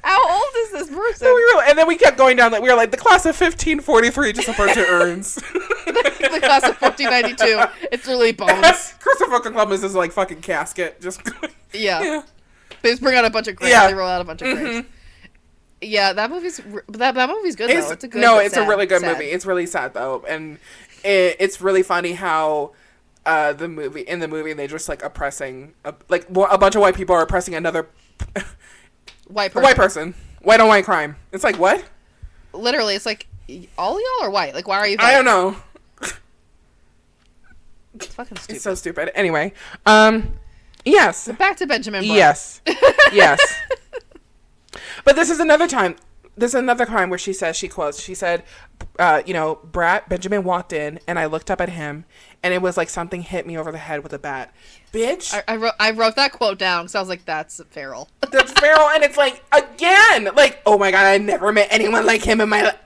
How old is this person? And then we kept going down. We were like, the class of 1543, just a bunch of urns. The class of 1492. It's really bones. Christopher Columbus is like fucking casket. Just yeah. They just bring out a bunch of graves. Yeah. They roll out a bunch of graves. Yeah, that movie's good though. It's a good. It's a really good movie. It's really sad though, and it's really funny how in the movie they just like oppressing a bunch of white people are oppressing another white person. White on white crime. It's like what? Literally, it's like all y'all are white. Like, why are you? I don't know. It's fucking stupid. It's so stupid. Anyway, yes. So back to Benjamin Button. Yes. Yes. But this is another time. This is another time where she said, Benjamin walked in and I looked up at him and it was like something hit me over the head with a bat. Bitch. I wrote that quote down because I was like, that's feral. That's feral. And it's like, again, like, oh my God, I never met anyone like him in my life.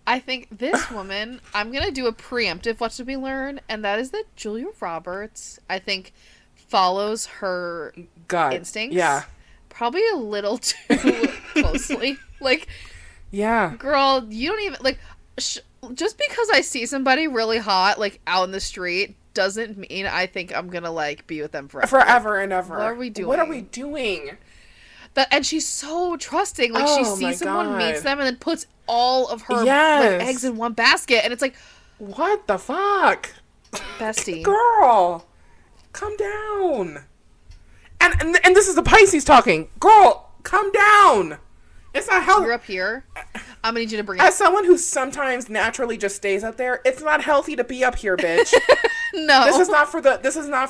I think this woman, I'm going to do a preemptive What Did We Learn? And that is that Julia Roberts, I think, follows her instincts. Yeah. Probably a little too closely. Like, yeah. Girl, you don't even, like, just because I see somebody really hot, like, out in the street, doesn't mean I think I'm going to, like, be with them forever. Forever and ever. What are we doing? What are we doing? And she's so trusting. Like, she sees someone, meets them, and then puts all of her eggs in one basket. And it's like, what the fuck? Bestie. Girl, calm down. And this is the Pisces talking. Girl, calm down. It's not healthy. You're up here. I'm gonna need you to bring it. As someone who sometimes naturally just stays up there, it's not healthy to be up here, bitch. No. This is not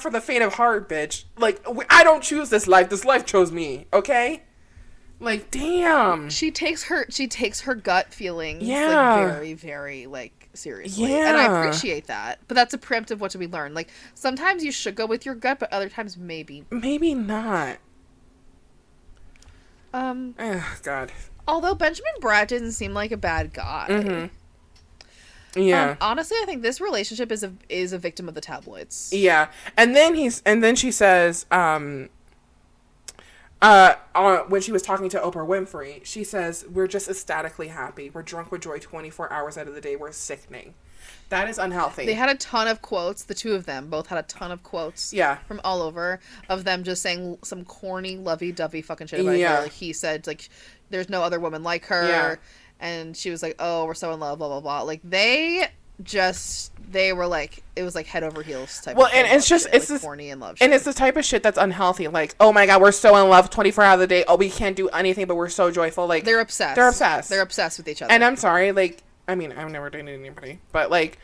for the faint of heart, bitch. Like, I don't choose this life. This life chose me, okay? Like, damn. She takes her gut feelings Yeah. like very, very like seriously. Yeah. And I appreciate that. But that's a preemptive what we learn. Like sometimes you should go with your gut, but other times maybe not. God. Although Benjamin Bratt didn't seem like a bad guy. Mm-hmm. Yeah. Honestly, I think this relationship is a victim of the tabloids. Yeah. And then she says, when she was talking to Oprah Winfrey, she says, we're just ecstatically happy. We're drunk with joy 24 hours out of the day. We're sickening. That is unhealthy. They had a ton of quotes. The two of them both had a ton of quotes. Yeah. From all over of them just saying some corny, lovey-dovey fucking shit about her. Like he said, like, there's no other woman like her. Yeah. And she was like, oh, we're so in love, blah, blah, blah. Like, they were like, it was like head over heels type of thing. And it's just, shit, it's like this, corny and love shit. and it's the type of shit that's unhealthy. Like, oh my God, we're so in love 24 hours a day. Oh, we can't do anything, but we're so joyful. Like, they're obsessed. They're obsessed with each other. And I'm sorry, like, I mean, I've never dated anybody, but like,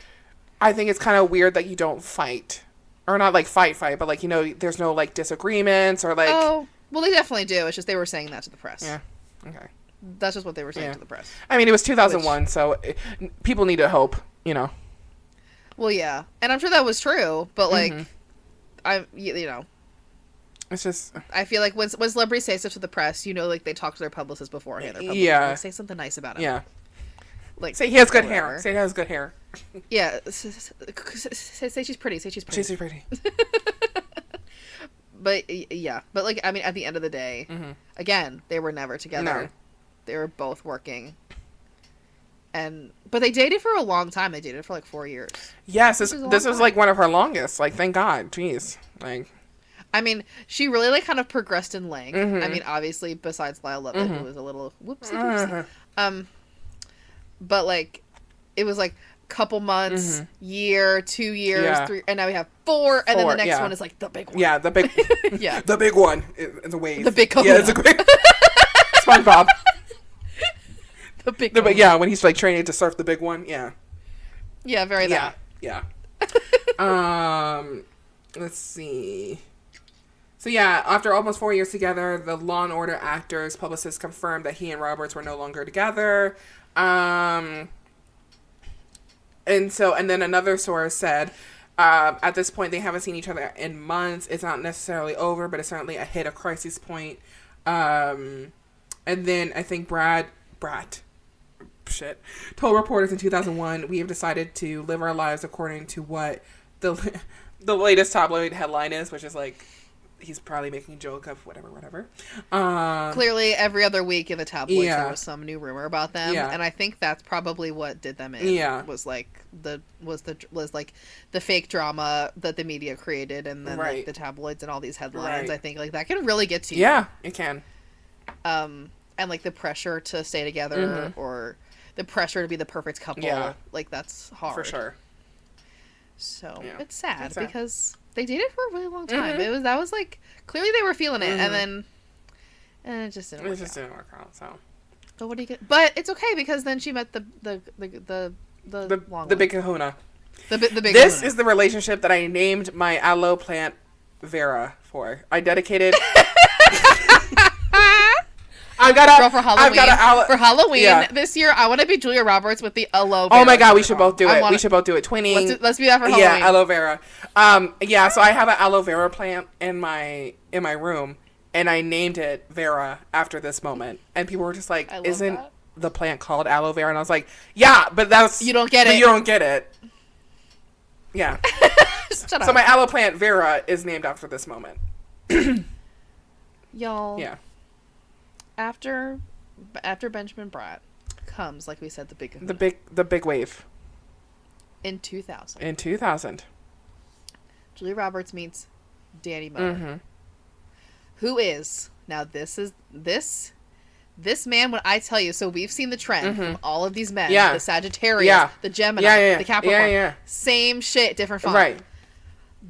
I think it's kind of weird that you don't fight. Or not like fight, but like, you know, there's no like disagreements or like. Oh, well, they definitely do. It's just they were saying that to the press. Yeah. Okay. That's just what they were saying to the press. I mean, it was 2001, so people need to hope, you know. Well, yeah. And I'm sure that was true, but like, you know. It's just. I feel like when celebrities say stuff to the press, you know, like they talk to their publicist beforehand. Yeah. Say something nice about him. Yeah. Like, say he has good hair. Say he has good hair. Yeah. Say she's pretty. Say she's pretty. She's pretty. But yeah. But like, I mean, at the end of the day, again, they were never together. No. They were both working. But they dated for a long time. They dated for like 4 years. Yes, this was like one of her longest. Like, thank God. Jeez. Like, I mean, she really like kind of progressed in length. I mean, obviously, besides Lyle Lovett, who was a little whoopsie. But like, it was like couple months, year, 2 years, 3, and now we have 4, and then the next one is like the big one. Yeah, the big, the big one. It's a wave. The big kahuna. Yeah, it's a big. SpongeBob. The big when he's like training to surf the big one. Yeah. Yeah, very that. Yeah. Let's see. So yeah, after almost 4 years together, the Law and Order actor's publicist confirmed that he and Roberts were no longer together. And then another source said, at this point, they haven't seen each other in months. It's not necessarily over, but it's certainly hit a crisis point. And then I think Bratt told reporters in 2001, we have decided to live our lives according to what the latest tabloid headline is, which is like, he's probably making a joke of whatever. Clearly, every other week in the tabloids, there was some new rumor about them, and I think that's probably what did them in. Yeah, was like the fake drama that the media created, and then like the tabloids and all these headlines. I think like that can really get to you. Yeah, it can. And like the pressure to stay together or the pressure to be the perfect couple, like that's hard for sure. So it's sad because they dated for a really long time. That was like clearly they were feeling it, and it just didn't work out. So, but what do you get? But it's okay because then she met the big kahuna. The big. This kahuna. is the relationship that I named my aloe plant Vera for. I dedicated. For Halloween this year, I want to be Julia Roberts with the aloe vera. Oh my God, we should both do it. We should both do it. Twinning. Let's do that for Halloween. Yeah, aloe vera. So I have an aloe vera plant in my room, and I named it Vera after this moment. And people were just like, "Isn't the plant called aloe vera?" And I was like, "Yeah, but that's you don't get it. You don't get it." Yeah. Shut up. So my aloe plant Vera is named after this moment. Y'all. Yeah. After Benjamin Bratt comes, like we said, the big wave. In 2000. Julia Roberts meets Danny Moder. Who is now this man, when I tell you, so we've seen the trend from all of these men, the Sagittarius, the Gemini, the Capricorn, same shit, different font. Right.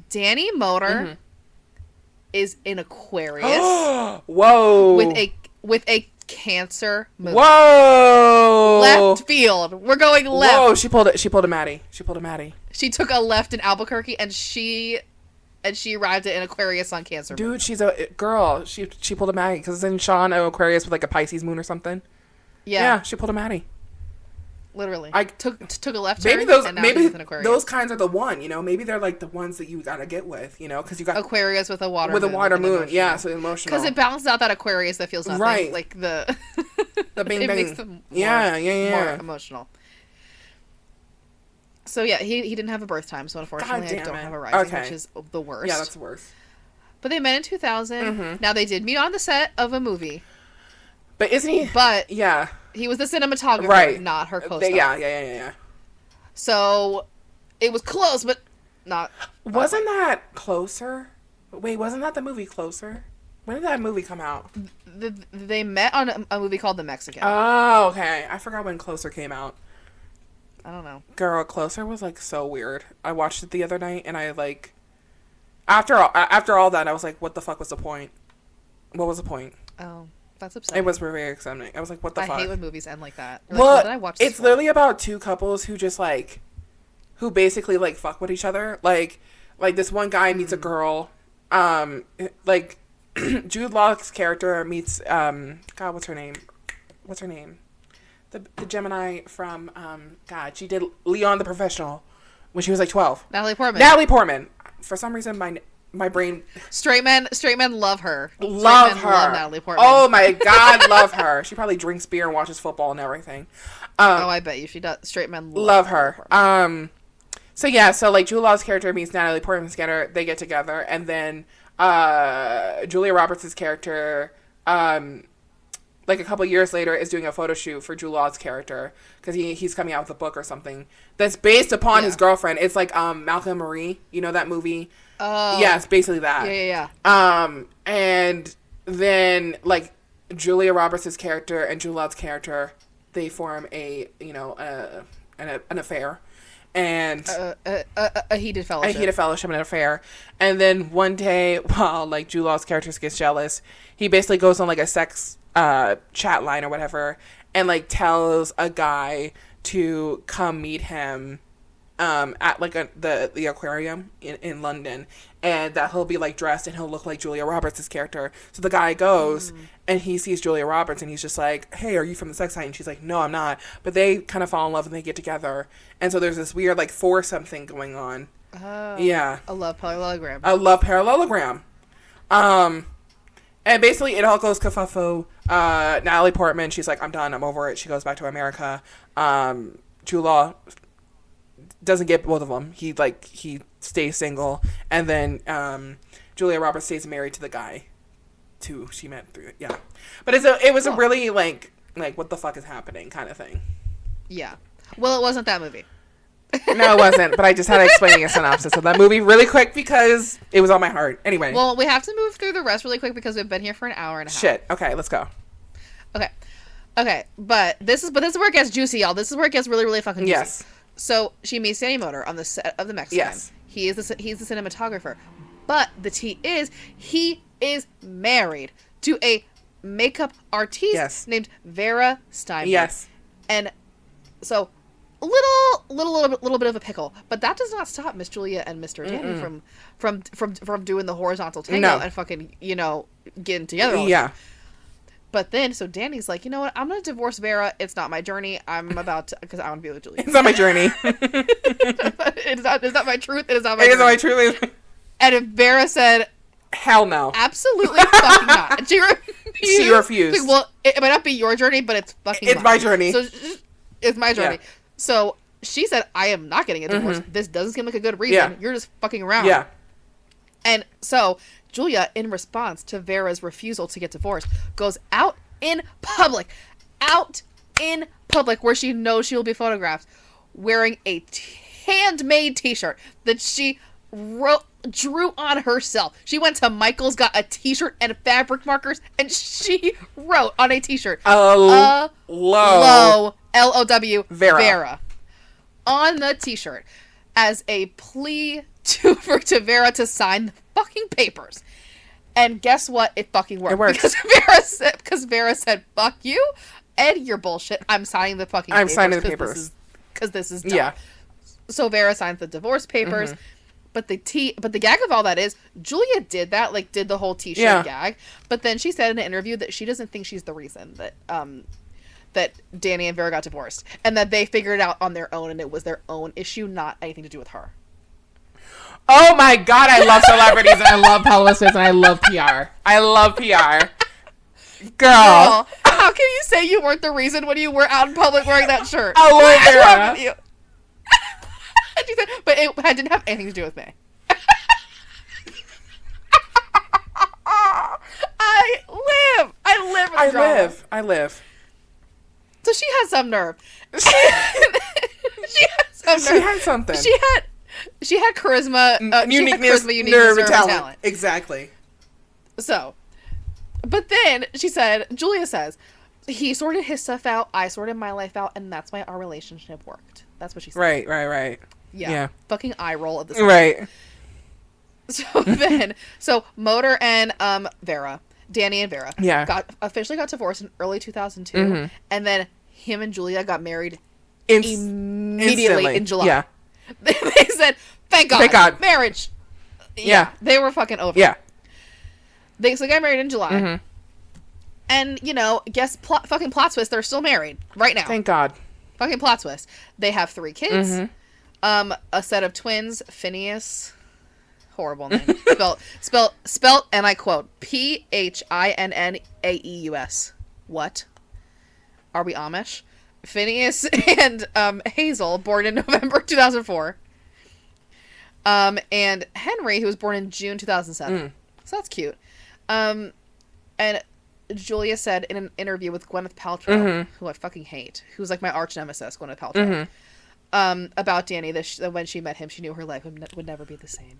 Danny Moder is an Aquarius. Whoa. With a Cancer moon. Whoa. Left field. We're going left. Whoa, she pulled a Maddie. She took a left in Albuquerque, and and she arrived at an Aquarius on Cancer Moon. Dude, she's a girl. She pulled a Maddie because isn't Sean an Aquarius with like a Pisces moon or something? Yeah, she pulled a Maddie. Literally. I took a left turn. Maybe those kinds are the one. You know, maybe they're like the ones that you gotta get with. You know, because you got Aquarius with a water moon. Yeah, so emotional. Because it balances out that Aquarius that feels nothing. Right. Like the bing it bang. makes them more emotional. So yeah, he didn't have a birth time, so unfortunately I don't have a rising, which is the worst. Yeah, that's the worst. But they met in 2000. Now they did meet on the set of a movie. But isn't he? But yeah, he was the cinematographer, not her co-star. Yeah. So it was close, but not. Wasn't that Closer? Wait, wasn't that the movie Closer? When did that movie come out? They met on a movie called The Mexican. Oh, okay. I forgot when Closer came out. I don't know. Girl, Closer was like so weird. I watched it the other night, and I like after all that, I was like, what the fuck was the point? What was the point? Oh. That's upsetting. It was very upsetting. I was like, what the fuck? I hate when movies end like that. Well, did I watch this literally about two couples who just like, who basically like fuck with each other. Like this one guy meets a girl. Like Jude Law's character meets God, what's her name? The Gemini from God, she did Leon the Professional when she was like 12. Natalie Portman. For some reason, my brain. Straight men love her. Love Natalie Portman. Oh my God, love her. She probably drinks beer and watches football and everything. I bet you she does. Straight men love her. So yeah, so like Jude Law's character meets Natalie Portman's character. They get together, and then Julia Roberts' character, like a couple years later, is doing a photo shoot for Jude Law's character because he's coming out with a book or something that's based upon his girlfriend. It's like Malcolm and Marie. You know that movie? Yeah, it's basically that. Yeah. And then like Julia Roberts' character and Jude Law's character, they form an affair. And a heated fellowship. And an affair. And then one day, while like Jude Law's character gets jealous, he basically goes on like a sex chat line or whatever, and like tells a guy to come meet him at like the aquarium in London, and that he'll be like dressed and he'll look like Julia Roberts' character. So the guy goes and he sees Julia Roberts and he's just like, hey, are you from the sex site? And she's like, no, I'm not. But they kind of fall in love and they get together, and so there's this weird like foursome thing going on. Yeah, a love parallelogram. And basically it all goes kerfuffle. Natalie Portman, she's like, I'm done, I'm over it. She goes back to America. Jude Law doesn't get both of them. He stays single, and then Julia Roberts stays married to the guy who she met through it. Yeah, but it was a really like what the fuck is happening kind of thing. Yeah, well, it wasn't that movie. No, it wasn't. But I just had to explain a synopsis of that movie really quick because it was on my heart. Anyway, well, we have to move through the rest really quick because we've been here for an hour and a half. Shit. Okay, let's go. Okay, but this is where it gets juicy, y'all. This is where it gets really, really fucking juicy. Yes. So she meets Danny Motor on the set of The Mexican. Yes. He's the cinematographer, but the tea is he is married to a makeup artiste named Vera Steinberg. Yes. And so a little bit of a pickle, but that does not stop Miss Julia and Mr. Danny from doing the horizontal tango and fucking getting together. Yeah. But then, so Danny's like, you know what? I'm going to divorce Vera. It's not my journey. I'm about to, because I want to be with Julia. It's not my journey. It's not my truth. It is not my journey. It is not my truth. And if Vera said, hell no. Absolutely fucking not. She refused. Like, well, it might not be your journey, but it's fucking It's my journey. So it's my journey. Yeah. So she said, I am not getting a divorce. This doesn't seem like a good reason. Yeah. You're just fucking around. Yeah. And so Julia, in response to Vera's refusal to get divorced, goes out in public, where she knows she will be photographed, wearing a handmade t-shirt that she drew on herself. She went to Michael's, got a t-shirt and fabric markers, and she wrote on a t-shirt, low L-O-W, Vera, on the t-shirt as a plea to Vera to sign the fucking papers. And guess what? It fucking worked. It worked. Because Vera said, fuck you and your bullshit. I'm signing the papers. Signing the papers. Because this is dumb. Yeah. So Vera signs the divorce papers. But the gag of all that is Julia did that, like did the whole t-shirt gag. But then she said in an interview that she doesn't think she's the reason that Danny and Vera got divorced, and that they figured it out on their own, and it was their own issue, not anything to do with her. Oh my God, I love celebrities, and I love publicists, and I love PR. I love PR. Girl. How can you say you weren't the reason when you were out in public wearing that shirt? I love Vera. With you? And she said, but it didn't have anything to do with me. I live. So she had some nerve. She had something. She had charisma, uniqueness, nerve, and talent. Exactly. So, but then Julia says, he sorted his stuff out, I sorted my life out, and that's why our relationship worked. That's what she said. Right. Yeah. Fucking eye roll of this. Right. So Motor and Danny and Vera, officially got divorced in early 2002, mm-hmm. and then him and Julia got married immediately in July. Yeah. They said, "Thank God, marriage." Yeah, they were fucking over. Yeah. They got married in July, mm-hmm. and fucking plot twist, they're still married right now. Thank God. Fucking plot twist. They have 3 kids. Mm-hmm. A set of twins, Phineas. Horrible name. spelled, and I quote, Phinnaeus. What? Are we Amish? Phineas and Hazel, born in November 2004. And Henry, who was born in June 2007. So that's cute. And Julia said in an interview with Gwyneth Paltrow, mm-hmm. who I fucking hate, who's like my arch nemesis, Gwyneth Paltrow, mm-hmm. About Danny, that when she met him, she knew her life would never be the same.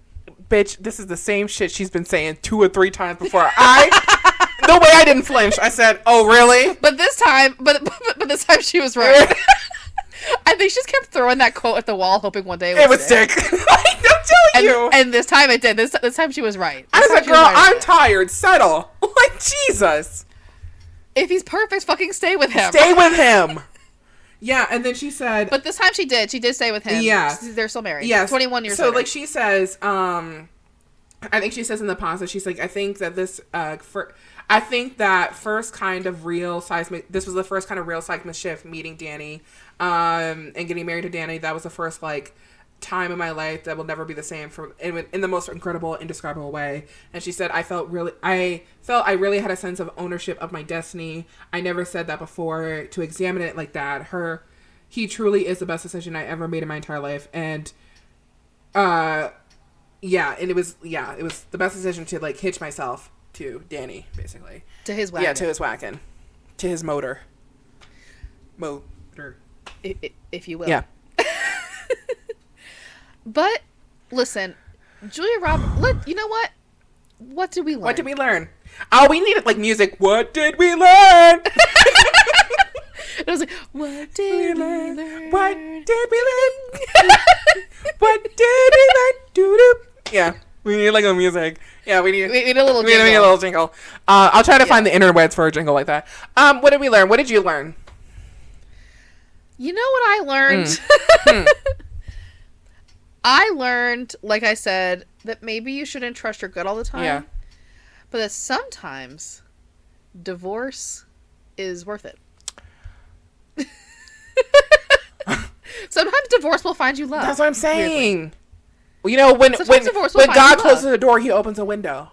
Bitch, this is the same shit she's been saying 2 or 3 times before. The way I didn't flinch, I said, "Oh, really?" But this time, but this time she was right. I think she just kept throwing that quote at the wall, hoping one day it would stick. I don't tell you. And this time it did. This time she was right. I said, "Girl, I'm tired. Settle." Like, Jesus. If he's perfect, fucking stay with him. Stay with him. Yeah, and then she said... But this time she did. She did stay with him. Yeah. They're still married. Yes. 21 years So, later. like, she says, I think she says in the pause, she's like, I think that this, I think that first kind of real seismic, this was the first kind of real seismic shift, meeting Danny, and getting married to Danny. That was the first, like, time in my life that will never be the same in the most incredible, indescribable way. And she said, I felt I really had a sense of ownership of my destiny. I never said that before. To examine it like that, he truly is the best decision I ever made in my entire life. And and it was the best decision to, like, hitch myself to Danny, basically. To his wagon. Yeah, to his wagon. To his motor. If you will. Yeah. But, listen, Julia Roberts, you know what? What did we learn? What did we learn? Oh, we needed, like, music. What did we learn? It was like, what did we learn? What did we learn? What did we learn? Doo-doo. Yeah, we need, like, a music. Yeah, we need a little jingle. We need a little jingle. I'll try to find the interwebs for a jingle like that. What did we learn? What did you learn? You know what I learned? I learned, like I said, that maybe you shouldn't trust your gut all the time. Yeah. But that sometimes divorce is worth it. Sometimes divorce will find you love. That's what I'm saying. Well, you know, when God closes the door, he opens a window.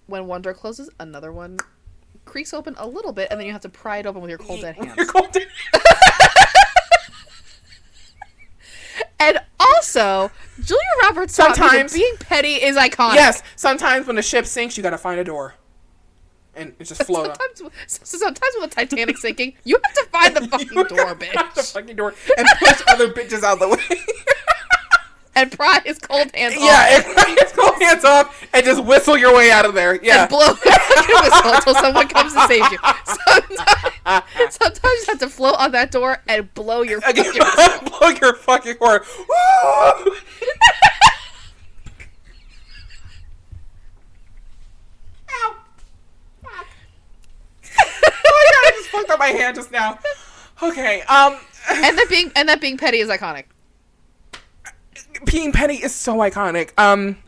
When one door closes, another one creaks open a little bit, and then you have to pry it open with your cold dead hands. And also, Julia Roberts sometimes being petty is iconic. Yes, sometimes when the ship sinks, you gotta find a door, and it just floats. Sometimes when the Titanic's sinking, you have to find the fucking door, bitch. Find the fucking door and push other bitches out the way. And pry his cold hands off. Yeah, and pry his cold hands off and just whistle your way out of there. Yeah. And blow your fucking whistle until someone comes to save you. Sometimes you have to float on that door and blow your fucking whistle. Blow your fucking horn. Ow. Fuck. Oh my god, I just fucked up my hand just now. Okay, and that being petty is iconic. Being petty is so iconic.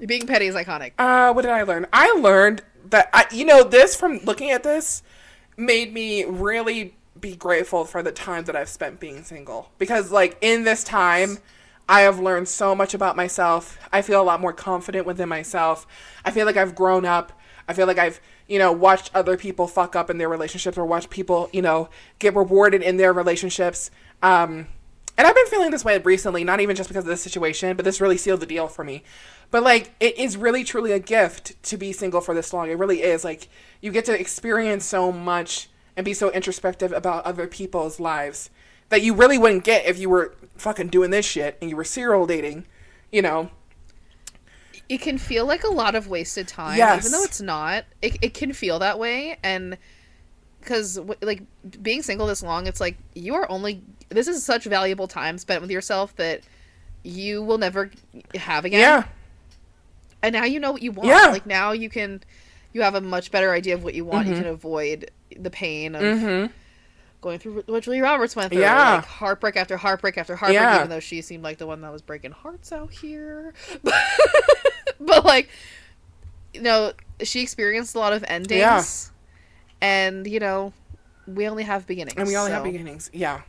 Being petty is iconic. What did I learn? I learned that this from looking at this made me really be grateful for the time that I've spent being single, because like in this time I have learned so much about myself. I feel a lot more confident within myself. I feel like I've grown up. I feel like I've watched other people fuck up in their relationships, or watched people get rewarded in their relationships. And I've been feeling this way recently, not even just because of this situation, but this really sealed the deal for me. But like, it is really truly a gift to be single for this long. It really is. Like, you get to experience so much and be so introspective about other people's lives that you really wouldn't get if you were fucking doing this shit and you were serial dating, It can feel like a lot of wasted time, yes. Even though it's not. It can feel that way, and because like being single this long, it's like this is such valuable time spent with yourself that you will never have again. Yeah. And now you know what you want. Yeah. Like now you have a much better idea of what you want. Mm-hmm. You can avoid the pain of going through what Julia Roberts went through. Yeah. Like heartbreak after heartbreak after heartbreak, yeah. Even though she seemed like the one that was breaking hearts out here. But like, she experienced a lot of endings. Yeah. And, we only have beginnings. And we only have beginnings. Yeah.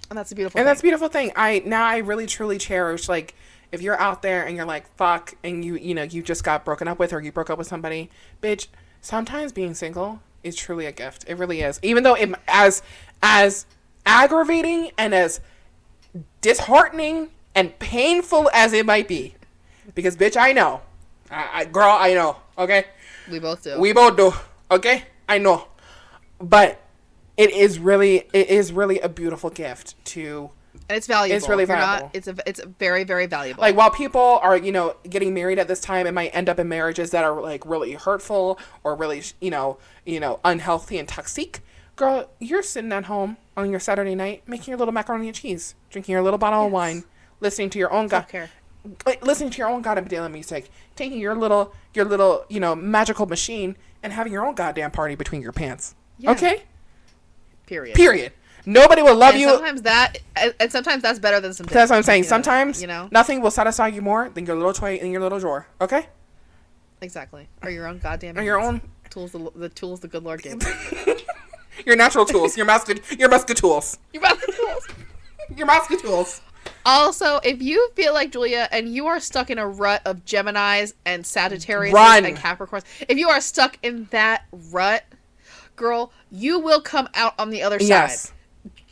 And that's a beautiful thing. And that's a beautiful thing. I really truly cherish, like, if you're out there and you're like, fuck, and you just got broken up with, or you broke up with somebody, bitch, sometimes being single is truly a gift. It really is. Even though as aggravating and as disheartening and painful as it might be. Because, bitch, I know. Girl, I know. Okay? We both do. We both do. Okay? I know. But it is really a beautiful gift to... And it's valuable. It's really valuable. It's very, very valuable. Like, while people are, getting married at this time, it might end up in marriages that are, like, really hurtful or really, unhealthy and toxic. Girl, you're sitting at home on your Saturday night making your little macaroni and cheese, drinking your little bottle of wine, listening to your own listening to your own goddamn music, taking your little magical machine and having your own goddamn party between your pants. Yeah. Okay? Period. Nobody will love you. Sometimes that's better than some dick. That's what I'm saying. Sometimes nothing will satisfy you more than your little toy in your little drawer. Okay? Exactly. Or your own goddamn or your own tools. The tools the good Lord gave. Your natural tools. Your musket tools. Your musket tools. Your musket tools. Also, if you feel like Julia and you are stuck in a rut of Geminis and Sagittarius and Capricorns, if you are stuck in that rut, girl, you will come out on the other side. Yes.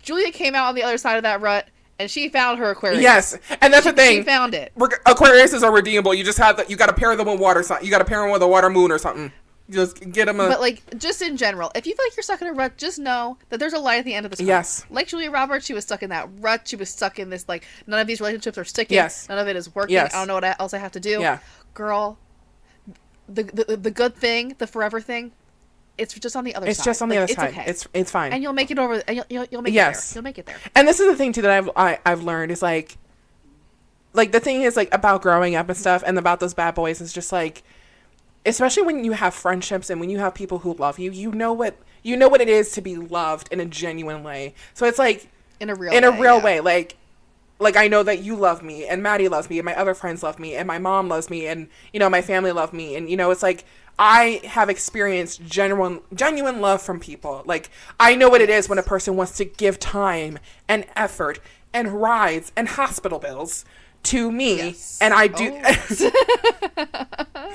Julia came out on the other side of that rut, and she found her Aquarius. Yes, and that's the thing. She found it. Aquariuses are redeemable. You just have you got to pair them with water. You got to pair them with a water moon or something. Just get them. But like, just in general, if you feel like you're stuck in a rut, just know that there's a light at the end of the tunnel. Yes. Like Julia Roberts, she was stuck in that rut. She was stuck in this like none of these relationships are sticking. Yes. None of it is working. Yes. I don't know what else I have to do. Yeah. Girl, the good thing, the forever thing. It's just on the other side. It's just on the other side. Okay. It's fine. And you'll make it over. And you'll make it there. You'll make it there. And this is the thing too that I've learned is like the thing is like about growing up and stuff and about those bad boys is just like, especially when you have friendships and when you have people who love you, you know what it is to be loved in a genuine way. So it's like in a real way. Like I know that you love me and Maddie loves me and my other friends love me and my mom loves me and my family love me and it's like I have experienced genuine love from people. Like, I know what it is when a person wants to give time and effort and rides and hospital bills to me. Yes. And I do. Oh.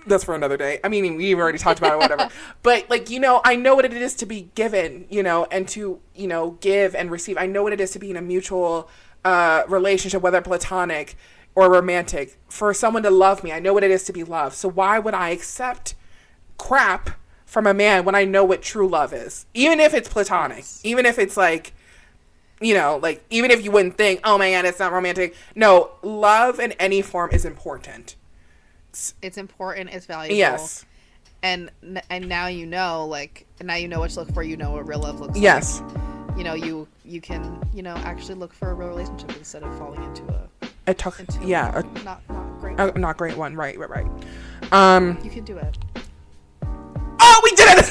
That's for another day. I mean, we've already talked about it, whatever. But, like, I know what it is to be given, and to, give and receive. I know what it is to be in a mutual relationship, whether platonic or romantic, for someone to love me. I know what it is to be loved. So why would I accept crap from a man when I know what true love is? Even if it's platonic. Even if it's like, even if you wouldn't think, oh my God, it's not romantic. No, love in any form is important. It's important. It's valuable. Yes. And now now you know what to look for. You know what real love looks like. Yes. You can, actually look for a real relationship instead of falling into not great one. Right. You can do it. Oh, we did it!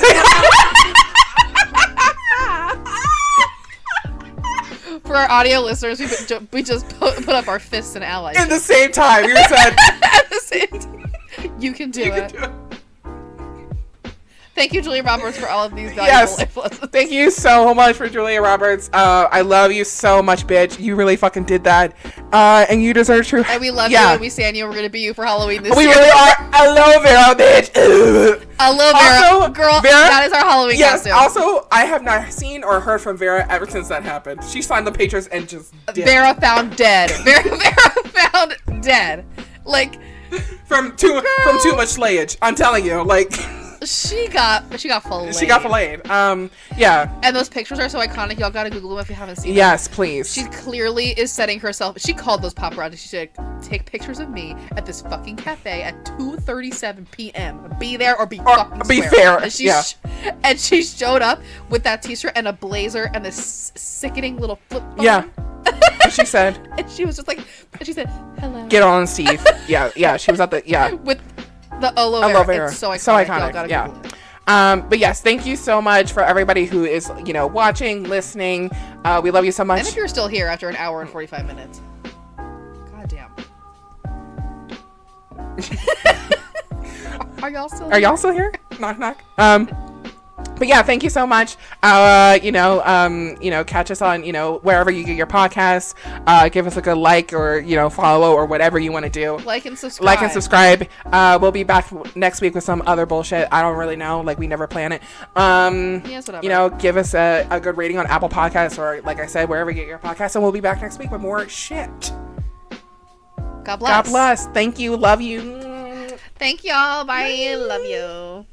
For our audio listeners, we just put up our fists and allies. In the same time. You said... At the same time. You can do it. Thank you, Julia Roberts, for all of these valuable life lessons. Thank you so much for Julia Roberts. I love you so much, bitch. You really fucking did that. And you deserve true. And we love you, and we stand you. We're going to be you for Halloween this year. We really are. Aloe Vera, bitch. Aloe Vera. Also, girl, Vera, that is our Halloween costume. Also, I have not seen or heard from Vera ever since that happened. She signed the pictures and just dipped. Vera found dead. Vera found dead. Like... From too much slayage. I'm telling you, like... She got filleted. She got filleted. Yeah. And those pictures are so iconic. Y'all gotta Google them if you haven't seen them. Yes, please. She clearly is setting herself. She called those paparazzi. She said, "Take pictures of me at this fucking cafe at 2:37 p.m. Be there or be fucking be square." fair. And she showed up with that t-shirt and a blazer and this sickening little flip phone. Yeah. She said. And she was just like, and she said, "Hello." Get on, Steve. Yeah. She was at the with the aloe vera. It's so iconic. Yeah. But yes, thank you so much for everybody who is, watching, listening. We love you so much. And if you're still here after an hour and 45 minutes. God damn. Are y'all still here? Are y'all still here? Knock, knock. But yeah, thank you so much. Catch us on, wherever you get your podcasts. Give us a good like or, follow or whatever you want to do. Like and subscribe. We'll be back next week with some other bullshit. I don't really know. Like, we never plan it. Yes, whatever. Give us a good rating on Apple Podcasts or, like I said, wherever you get your podcasts. And we'll be back next week with more shit. God bless. God bless. Thank you. Love you. Thank y'all. Bye. Love you.